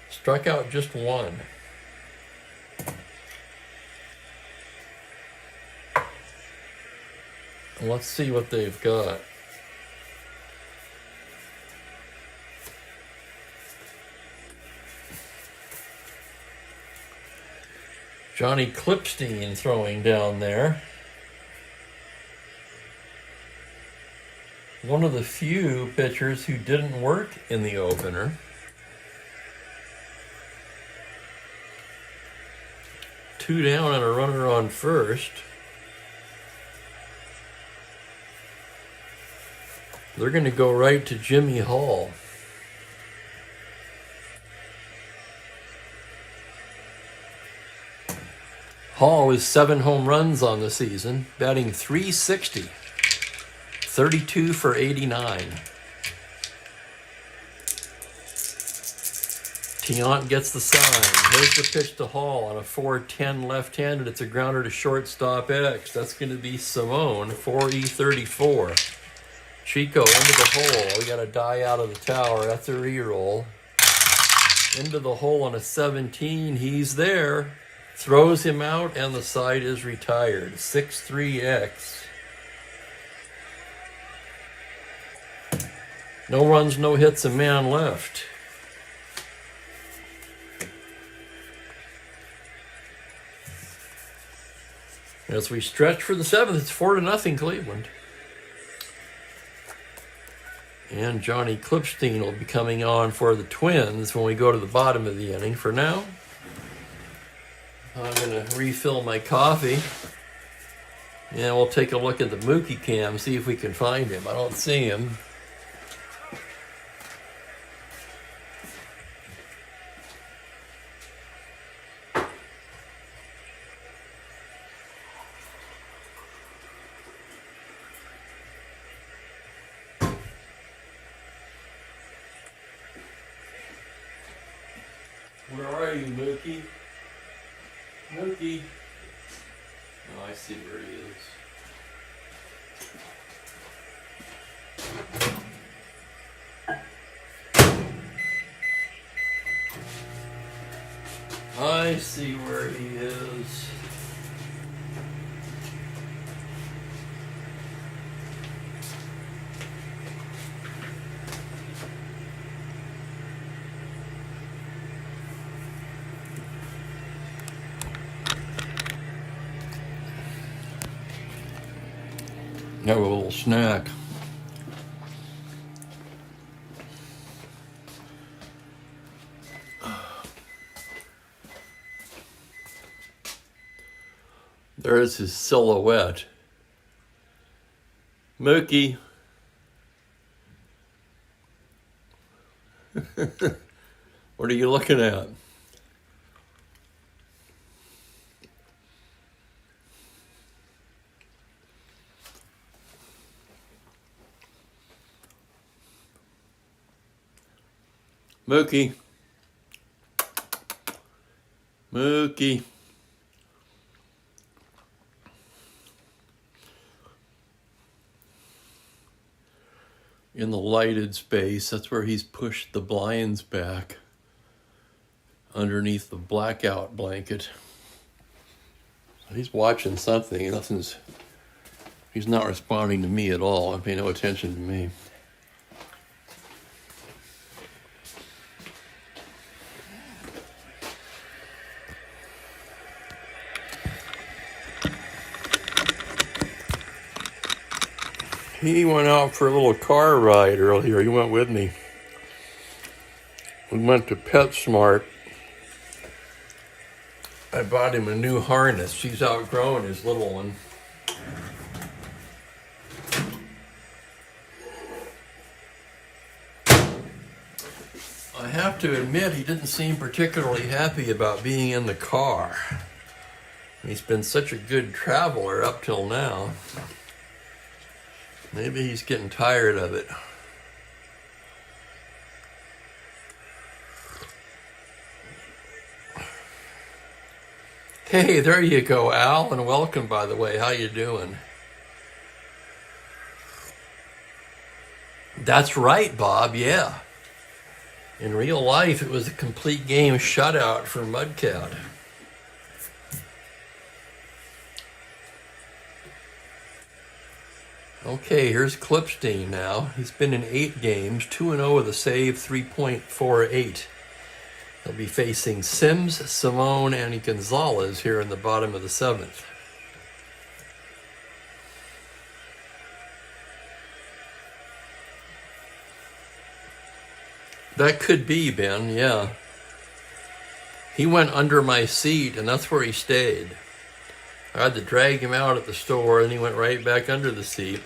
Struck out just 1. Let's see what they've got. Johnny Clipstein throwing down there. One of the few pitchers who didn't work in the opener. Two down and a runner on first. They're going to go right to Jimmy Hall. Hall is 7 home runs on the season, batting .360, 32 for 89. Tiant gets the sign. Here's the pitch to Hall on a 4-10 left-handed. It's a grounder to shortstop X. That's going to be Simone, 4E34. Chico into the hole. We got a die out of the tower. That's a reroll. Into the hole on a 17. He's there. Throws him out, and the side is retired. 6-3X. No runs, no hits, a man left. As we stretch for the 7th, it's 4-0 Cleveland. And Johnny Clipstein will be coming on for the Twins when we go to the bottom of the inning. For now, I'm going to refill my coffee. And we'll take a look at the Mookie cam, see if we can find him. I don't see him. Where are you, Mookie? Mookie. Oh, I see where he is. I see where he is. Have a little snack. There's his silhouette. Mookie. What are you looking at? Mookie. Mookie. In the lighted space, that's where he's pushed the blinds back underneath the blackout blanket. He's watching something. He's not responding to me at all and paying no attention to me. He went out for a little car ride earlier. He went with me. We went to PetSmart. I bought him a new harness. He's outgrown his little one. I have to admit, he didn't seem particularly happy about being in the car. He's been such a good traveler up till now. Maybe he's getting tired of it. Hey, there you go, Al, and welcome, by the way. How you doing? That's right, Bob, yeah. In real life, it was a complete game shutout for Mudcat. Okay, here's Klipstein now. He's been in 8 games, 2-0 with a save, 3.48. He'll be facing Sims, Simone, and Gonzalez here in the bottom of the 7th. That could be, Ben, yeah. He went under my seat, and that's where he stayed. I had to drag him out at the store, and he went right back under the seat.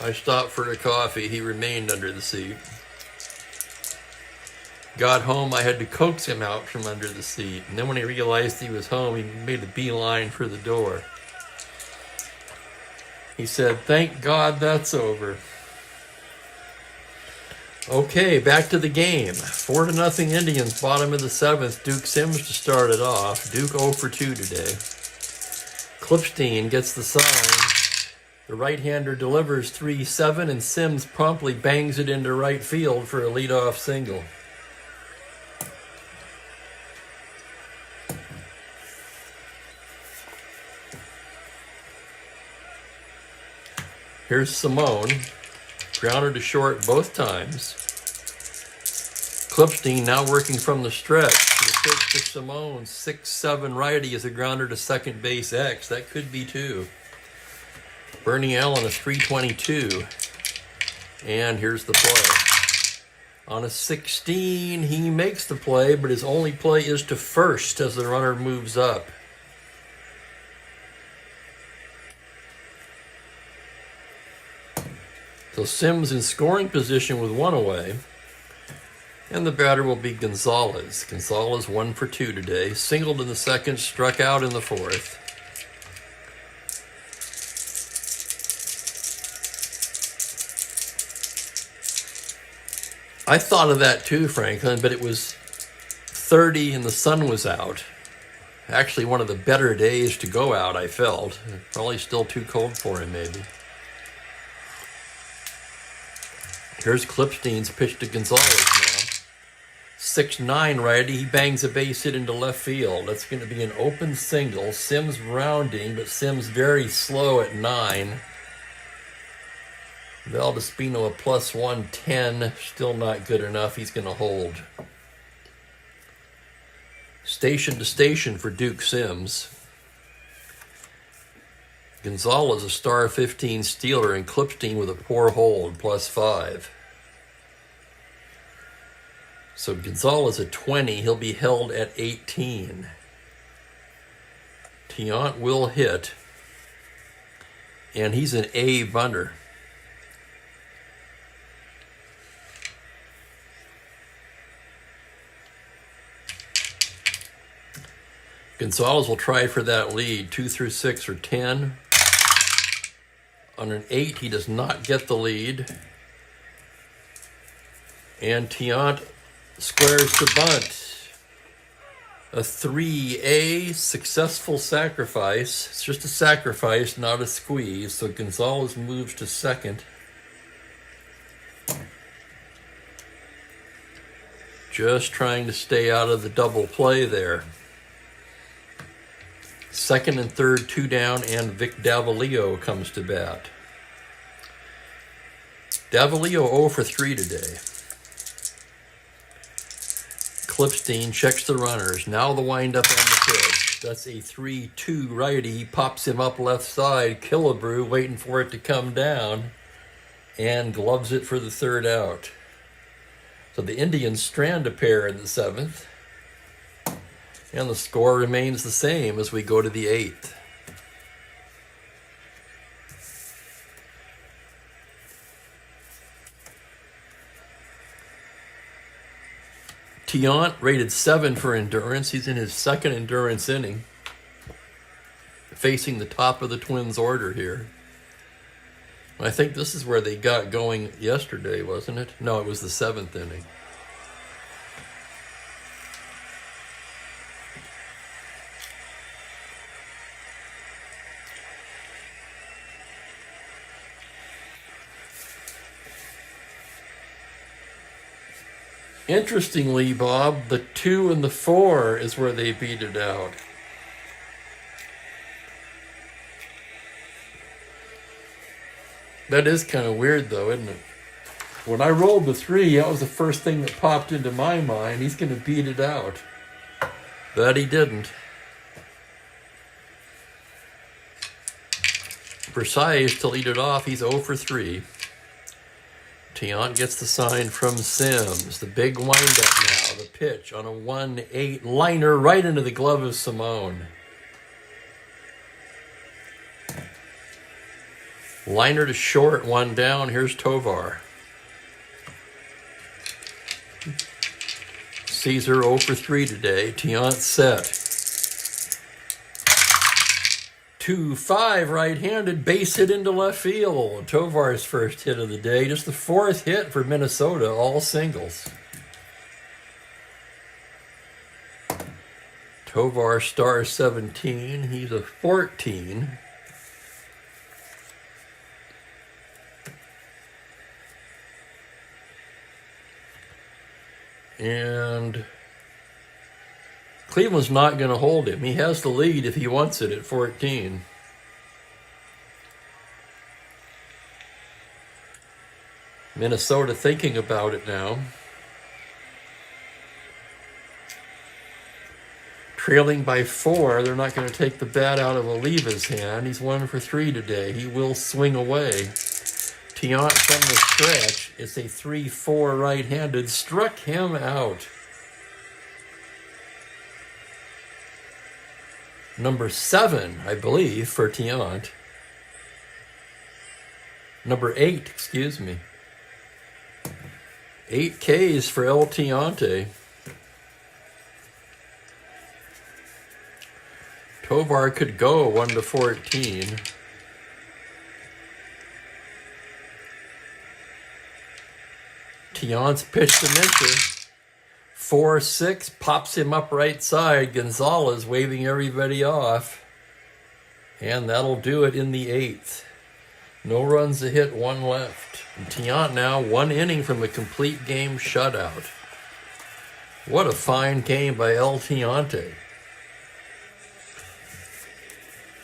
I stopped for a coffee. He remained under the seat. Got home, I had to coax him out from under the seat. And then when he realized he was home, he made a beeline for the door. He said, "Thank God that's over." Okay, back to the game. 4-0 Indians, bottom of the 7th. Duke Sims to start it off. Duke 0 for 2 today. Klipstein gets the sign. The right-hander delivers 3-7, and Sims promptly bangs it into right field for a leadoff single. Here's Simone. Grounded to short both times. Klipstein now working from the stretch. The pitch to Simone. 6-7 righty is a grounder to second base X. That could be 2. Bernie Allen, a 322. And here's the play. On a 16, he makes the play, but his only play is to first as the runner moves up. So Sims in scoring position with 1 away. And the batter will be Gonzalez. Gonzalez 1 for 2 today. Singled in the 2nd, struck out in the 4th. I thought of that too, Franklin, but it was 30 and the sun was out. Actually, one of the better days to go out, I felt. Probably still too cold for him, maybe. Here's Klipstein's pitch to Gonzalez now. 6-9 righty. He bangs a base hit into left field. That's going to be an open single. Sims rounding, but Sims very slow at 9. Valdespino a plus 110. Still not good enough. He's going to hold. Station to station for Duke Sims. Gonzalez a star 15 stealer, and Klipstein with a poor hold, plus 5. So Gonzalez at 20, he'll be held at 18. Tiant will hit, and he's an A bunter. Gonzalez will try for that lead. 2 through 6 or 10. On an 8, he does not get the lead. And Tiant squares the bunt. A 3A, successful sacrifice. It's just a sacrifice, not a squeeze. So Gonzalez moves to 2nd. Just trying to stay out of the double play there. 2nd and 3rd, 2 down, and Vic Davalillo comes to bat. Davalillo 0 for 3 today. Klipstein checks the runners. Now the windup on the pitch. That's a 3-2 righty. He pops him up left side. Killebrew waiting for it to come down and gloves it for the 3rd out. So the Indians strand a pair in the 7th. And the score remains the same as we go to the 8th. Tiant rated 7 for endurance. He's in his 2nd endurance inning. Facing the top of the Twins order here. I think this is where they got going yesterday, wasn't it? No, it was the 7th inning. Interestingly, Bob, the 2 and the 4 is where they beat it out. That is kind of weird, though, isn't it? When I rolled the 3, that was the first thing that popped into my mind. He's going to beat it out. But he didn't. Versailles to lead it off. He's 0 for 3. Tiant gets the sign from Sims. The big windup now. The pitch on a 1-8 liner right into the glove of Simone. Liner to short, 1 down. Here's Tovar. Caesar 0 for 3 today. Tiant set. 2-5 right-handed base hit into left field. Tovar's first hit of the day. Just the 4th hit for Minnesota, all singles. Tovar star 17. He's a 14. And Cleveland's not going to hold him. He has the lead if he wants it at 14. Minnesota thinking about it now. Trailing by 4, they're not going to take the bat out of Oliva's hand. He's 1 for 3 today. He will swing away. Tiant from the stretch. It's a 3-4 right-handed. Struck him out. Number 7, I believe, for Tiant. Number 8, excuse me. 8 Ks for El Tiante. Tovar could go 1 to 14. Tiant's pitch to Minter. 4-6, pops him up right side. Gonzalez waving everybody off. And that'll do it in the 8th. No runs to hit, 1 left. And Tiant now 1 inning from a complete game shutout. What a fine game by El Tiante.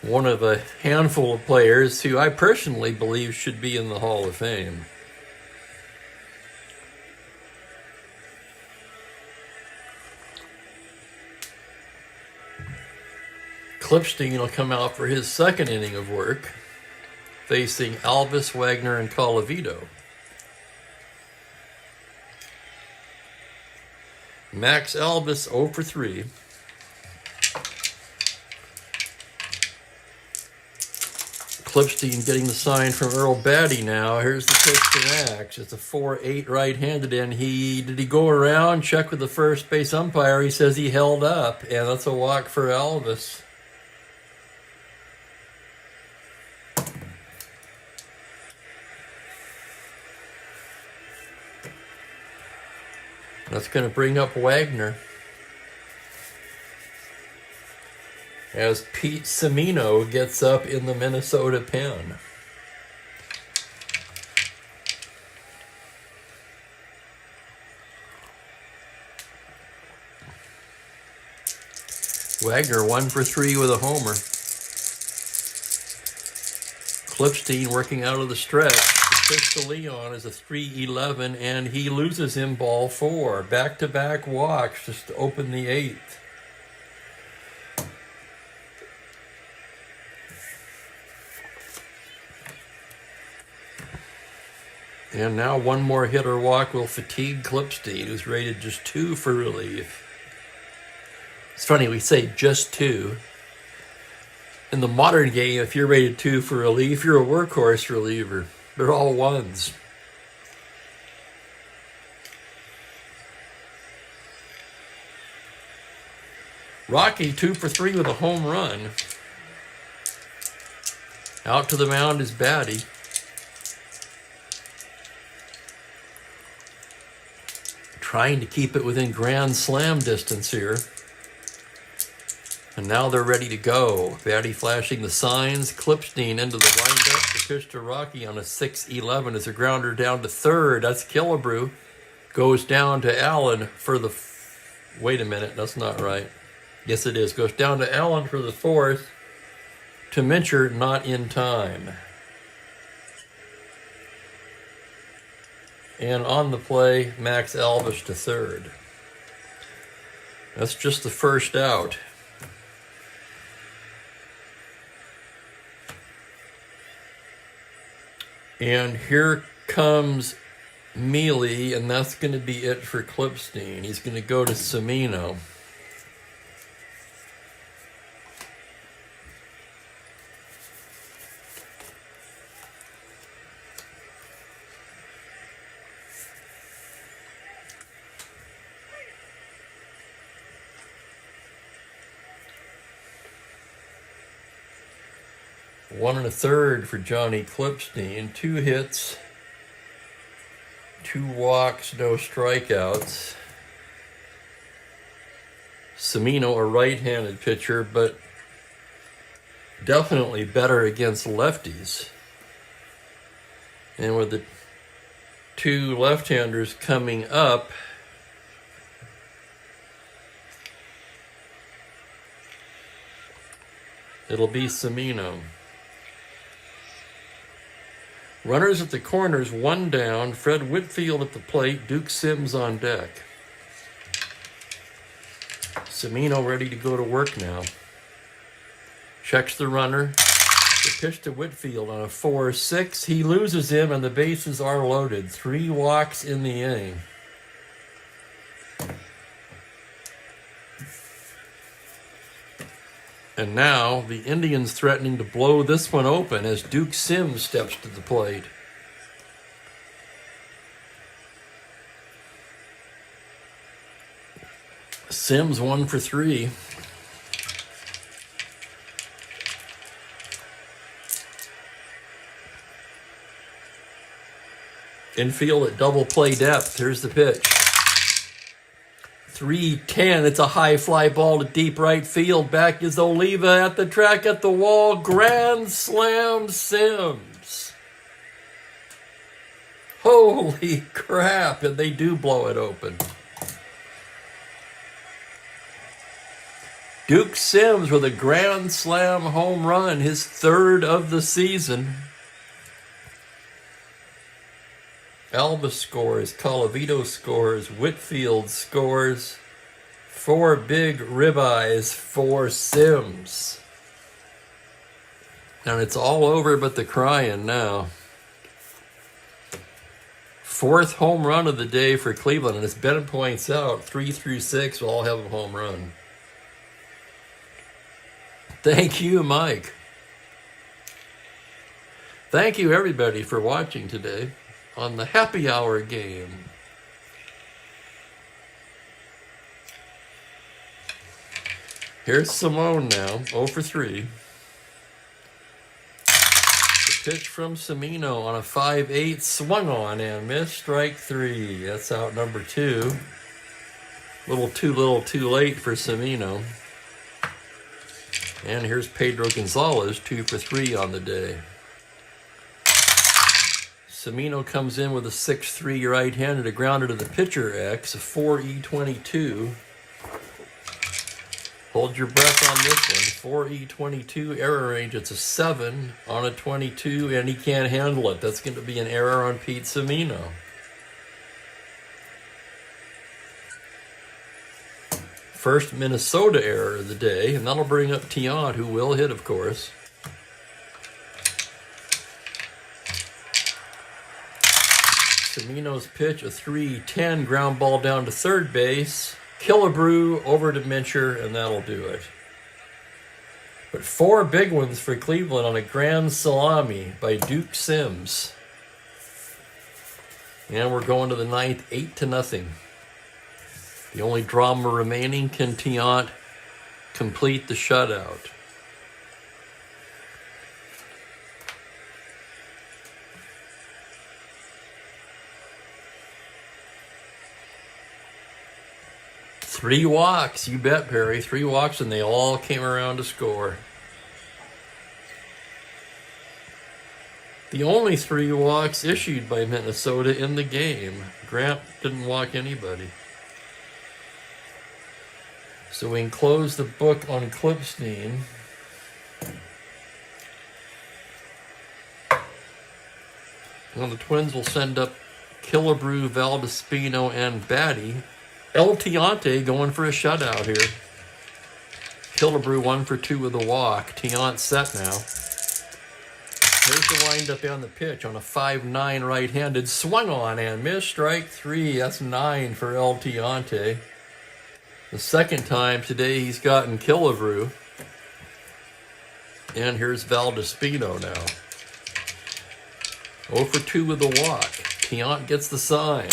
One of a handful of players who I personally believe should be in the Hall of Fame. Klipstein will come out for his 2nd inning of work, facing Alvis, Wagner, and Colavito. Max Alvis 0 for 3. Klipstein getting the sign from Earl Batty now. Here's the pitch to Max. It's a 4-8 right-handed, and did he go around, check with the first base umpire? He says he held up, and that's a walk for Alvis. That's going to bring up Wagner. As Pete Semino gets up in the Minnesota pen. Wagner 1 for 3 with a homer. Klipstein working out of the stretch. The pitch to Leon is a 3-11, and he loses him ball 4. Back-to-back walks just to open the 8th. And now 1 more hit or walk will fatigue Klipstein, who's rated just 2 for relief. It's funny, we say just 2. In the modern game, if you're rated 2 for relief, you're a workhorse reliever. They're all 1s. Rocky 2 for 3 with a home run. Out to the mound is Batty. trying to keep it within Grand Slam distance here. And now they're ready to go. Batty flashing the signs. Klipstein into the windup. The pitch to Rocky on a 6-11 as a grounder down to third. That's Killebrew. Goes down to Allen for the... Wait a minute, that's not right. Yes, it is. Goes down to Allen for the fourth. To Mincher, not in time. And on the play, Max Alvis to third. That's just the first out. And here comes Mealy, and that's going to be it for Klipstein. He's going to go to Cimino. One and a third for Johnny Klipstein. 2 hits, 2 walks, no strikeouts. Cimino, a right-handed pitcher, but definitely better against lefties. And with the 2 left-handers coming up, it'll be Cimino. Runners at the corners, 1 down. Fred Whitfield at the plate. Duke Sims on deck. Cimino ready to go to work now. Checks the runner. The pitch to Whitfield on a 4-6. He loses him and the bases are loaded. 3 walks in the inning. And now the Indians threatening to blow this one open as Duke Sims steps to the plate. Sims 1 for 3. Infield at double play depth. Here's the pitch. 3-10. It's a high fly ball to deep right field. Back is Oliva at the track, at the wall. Grand slam, Sims. Holy crap. And they do blow it open. Duke Sims with a grand slam home run, his 3rd of the season. Alba scores, Colavito scores, Whitfield scores. 4 big ribeyes for Sims. And it's all over but the crying now. 4th home run of the day for Cleveland. And as Ben points out, 3 through 6 will all have a home run. Thank you, Mike. Thank you, everybody, for watching today on the Happy Hour game. Here's Simone now, 0 for 3. The pitch from Cimino on a 5-8, swung on and missed, strike 3. That's out number 2. Little too late for Cimino. And here's Pedro Gonzalez, 2 for 3 on the day. Cimino comes in with a 6-3 right-handed, a grounder to the pitcher X, a 4E22. Hold your breath on this one. 4E22 error range. It's a 7 on a 22, and he can't handle it. That's going to be an error on Pete Cimino. First Minnesota error of the day, and that'll bring up Tiant, who will hit, of course. Cimino's pitch, a 3-10 ground ball down to third base. Killebrew over to Mincher, and that'll do it. But 4 big ones for Cleveland on a grand salami by Duke Sims. And we're going to the 9th, 8-0. The only drama remaining, can Tiant complete the shutout? 3 walks, you bet, Perry. 3 walks, and they all came around to score. The only 3 walks issued by Minnesota in the game. Grant didn't walk anybody. So we can close the book on Clipstein. Well, the Twins will send up Killebrew, Valdespino, and Batty. El Tiante going for a shutout here. Killebrew 1 for 2 with a walk. Tiant set now. Here's the windup on the pitch on a 5-9 right-handed. Swung on and missed. Strike 3. That's 9 for El Tiante. The second time today he's gotten Killebrew. And here's Valdespino now. 0 for 2 with a walk. Tiant gets the sign.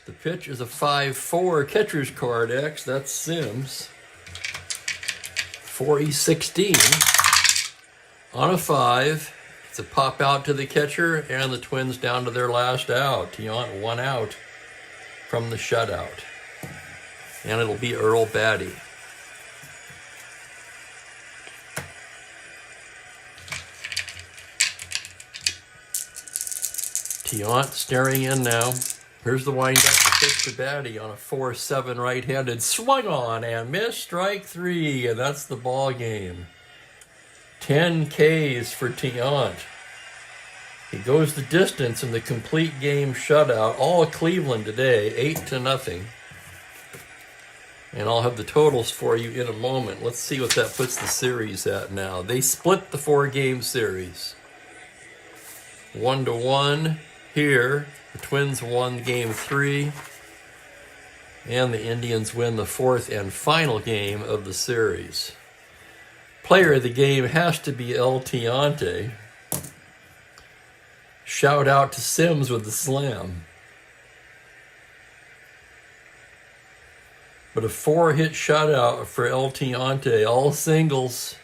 The pitch is a 5-4 catcher's card X. That's Sims. 4-16. On a 5. It's a pop out to the catcher, and the Twins down to their last out. Tiant 1 out from the shutout. And it'll be Earl Batty. Tiant staring in now. Here's the windup to pitch to Batty on a 4-7 right-handed. Swung on and missed. Strike 3, and that's the ball game. 10 Ks for Tiant. He goes the distance in the complete game shutout. All Cleveland today, 8-0. And I'll have the totals for you in a moment. Let's see what that puts the series at now. They split the 4-game series. 1-1 here. The Twins won game 3. And the Indians win the 4th and final game of the series. Player of the game has to be El Tiante. Shout out to Sims with the slam. But a 4-hit shutout for El Tiante, all singles.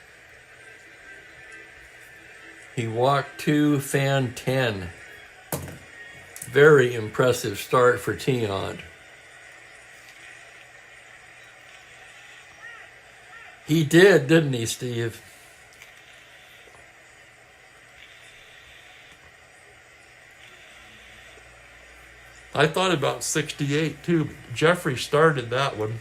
He walked 2, fanned 10. Very impressive start for Tiant. He did, didn't he, Steve? I thought about 68 too. Jeffrey started that one.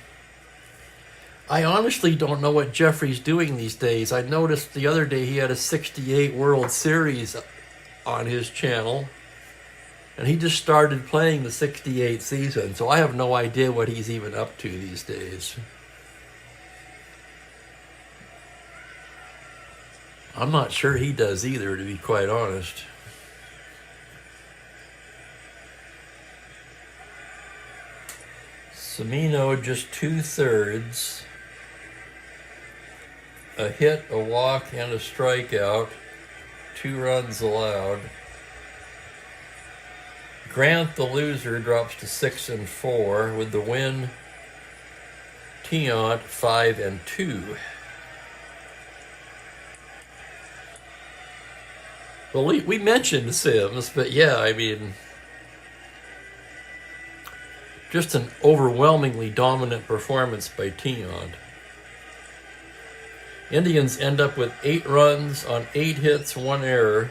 I honestly don't know what Jeffrey's doing these days. I noticed the other day he had a 68 World Series on his channel. And he just started playing the 68 season. So I have no idea what he's even up to these days. I'm not sure he does either, to be quite honest. Semino just 2/3. A hit, a walk, and a strikeout. 2 runs allowed. Grant, the loser, drops to 6-4 with the win. Tiant 5-2. Well, we mentioned Sims, but yeah, I mean, just an overwhelmingly dominant performance by Tiant. Indians end up with 8 runs on 8 hits, 1 error.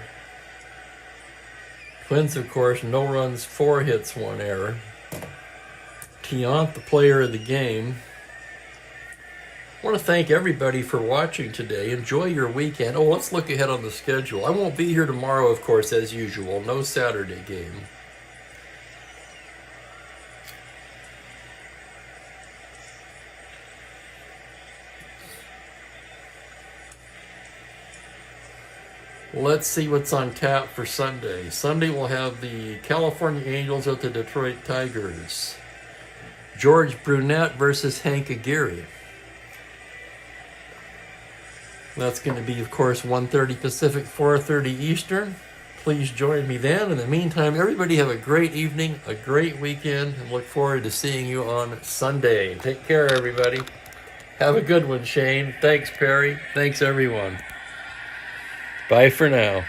Twins, of course, no runs, 4 hits, 1 error. Tiant, the player of the game. I want to thank everybody for watching today. Enjoy your weekend. Oh, let's look ahead on the schedule. I won't be here tomorrow, of course, as usual. No Saturday game. Let's see what's on tap for Sunday. Sunday we'll have the California Angels at the Detroit Tigers. George Brunette versus Hank Aguirre. That's going to be, of course, 1:30 Pacific, 4:30 Eastern. Please join me then. In the meantime, everybody have a great evening, a great weekend, and look forward to seeing you on Sunday. Take care, everybody. Have a good one, Shane. Thanks, Perry. Thanks, everyone. Bye for now.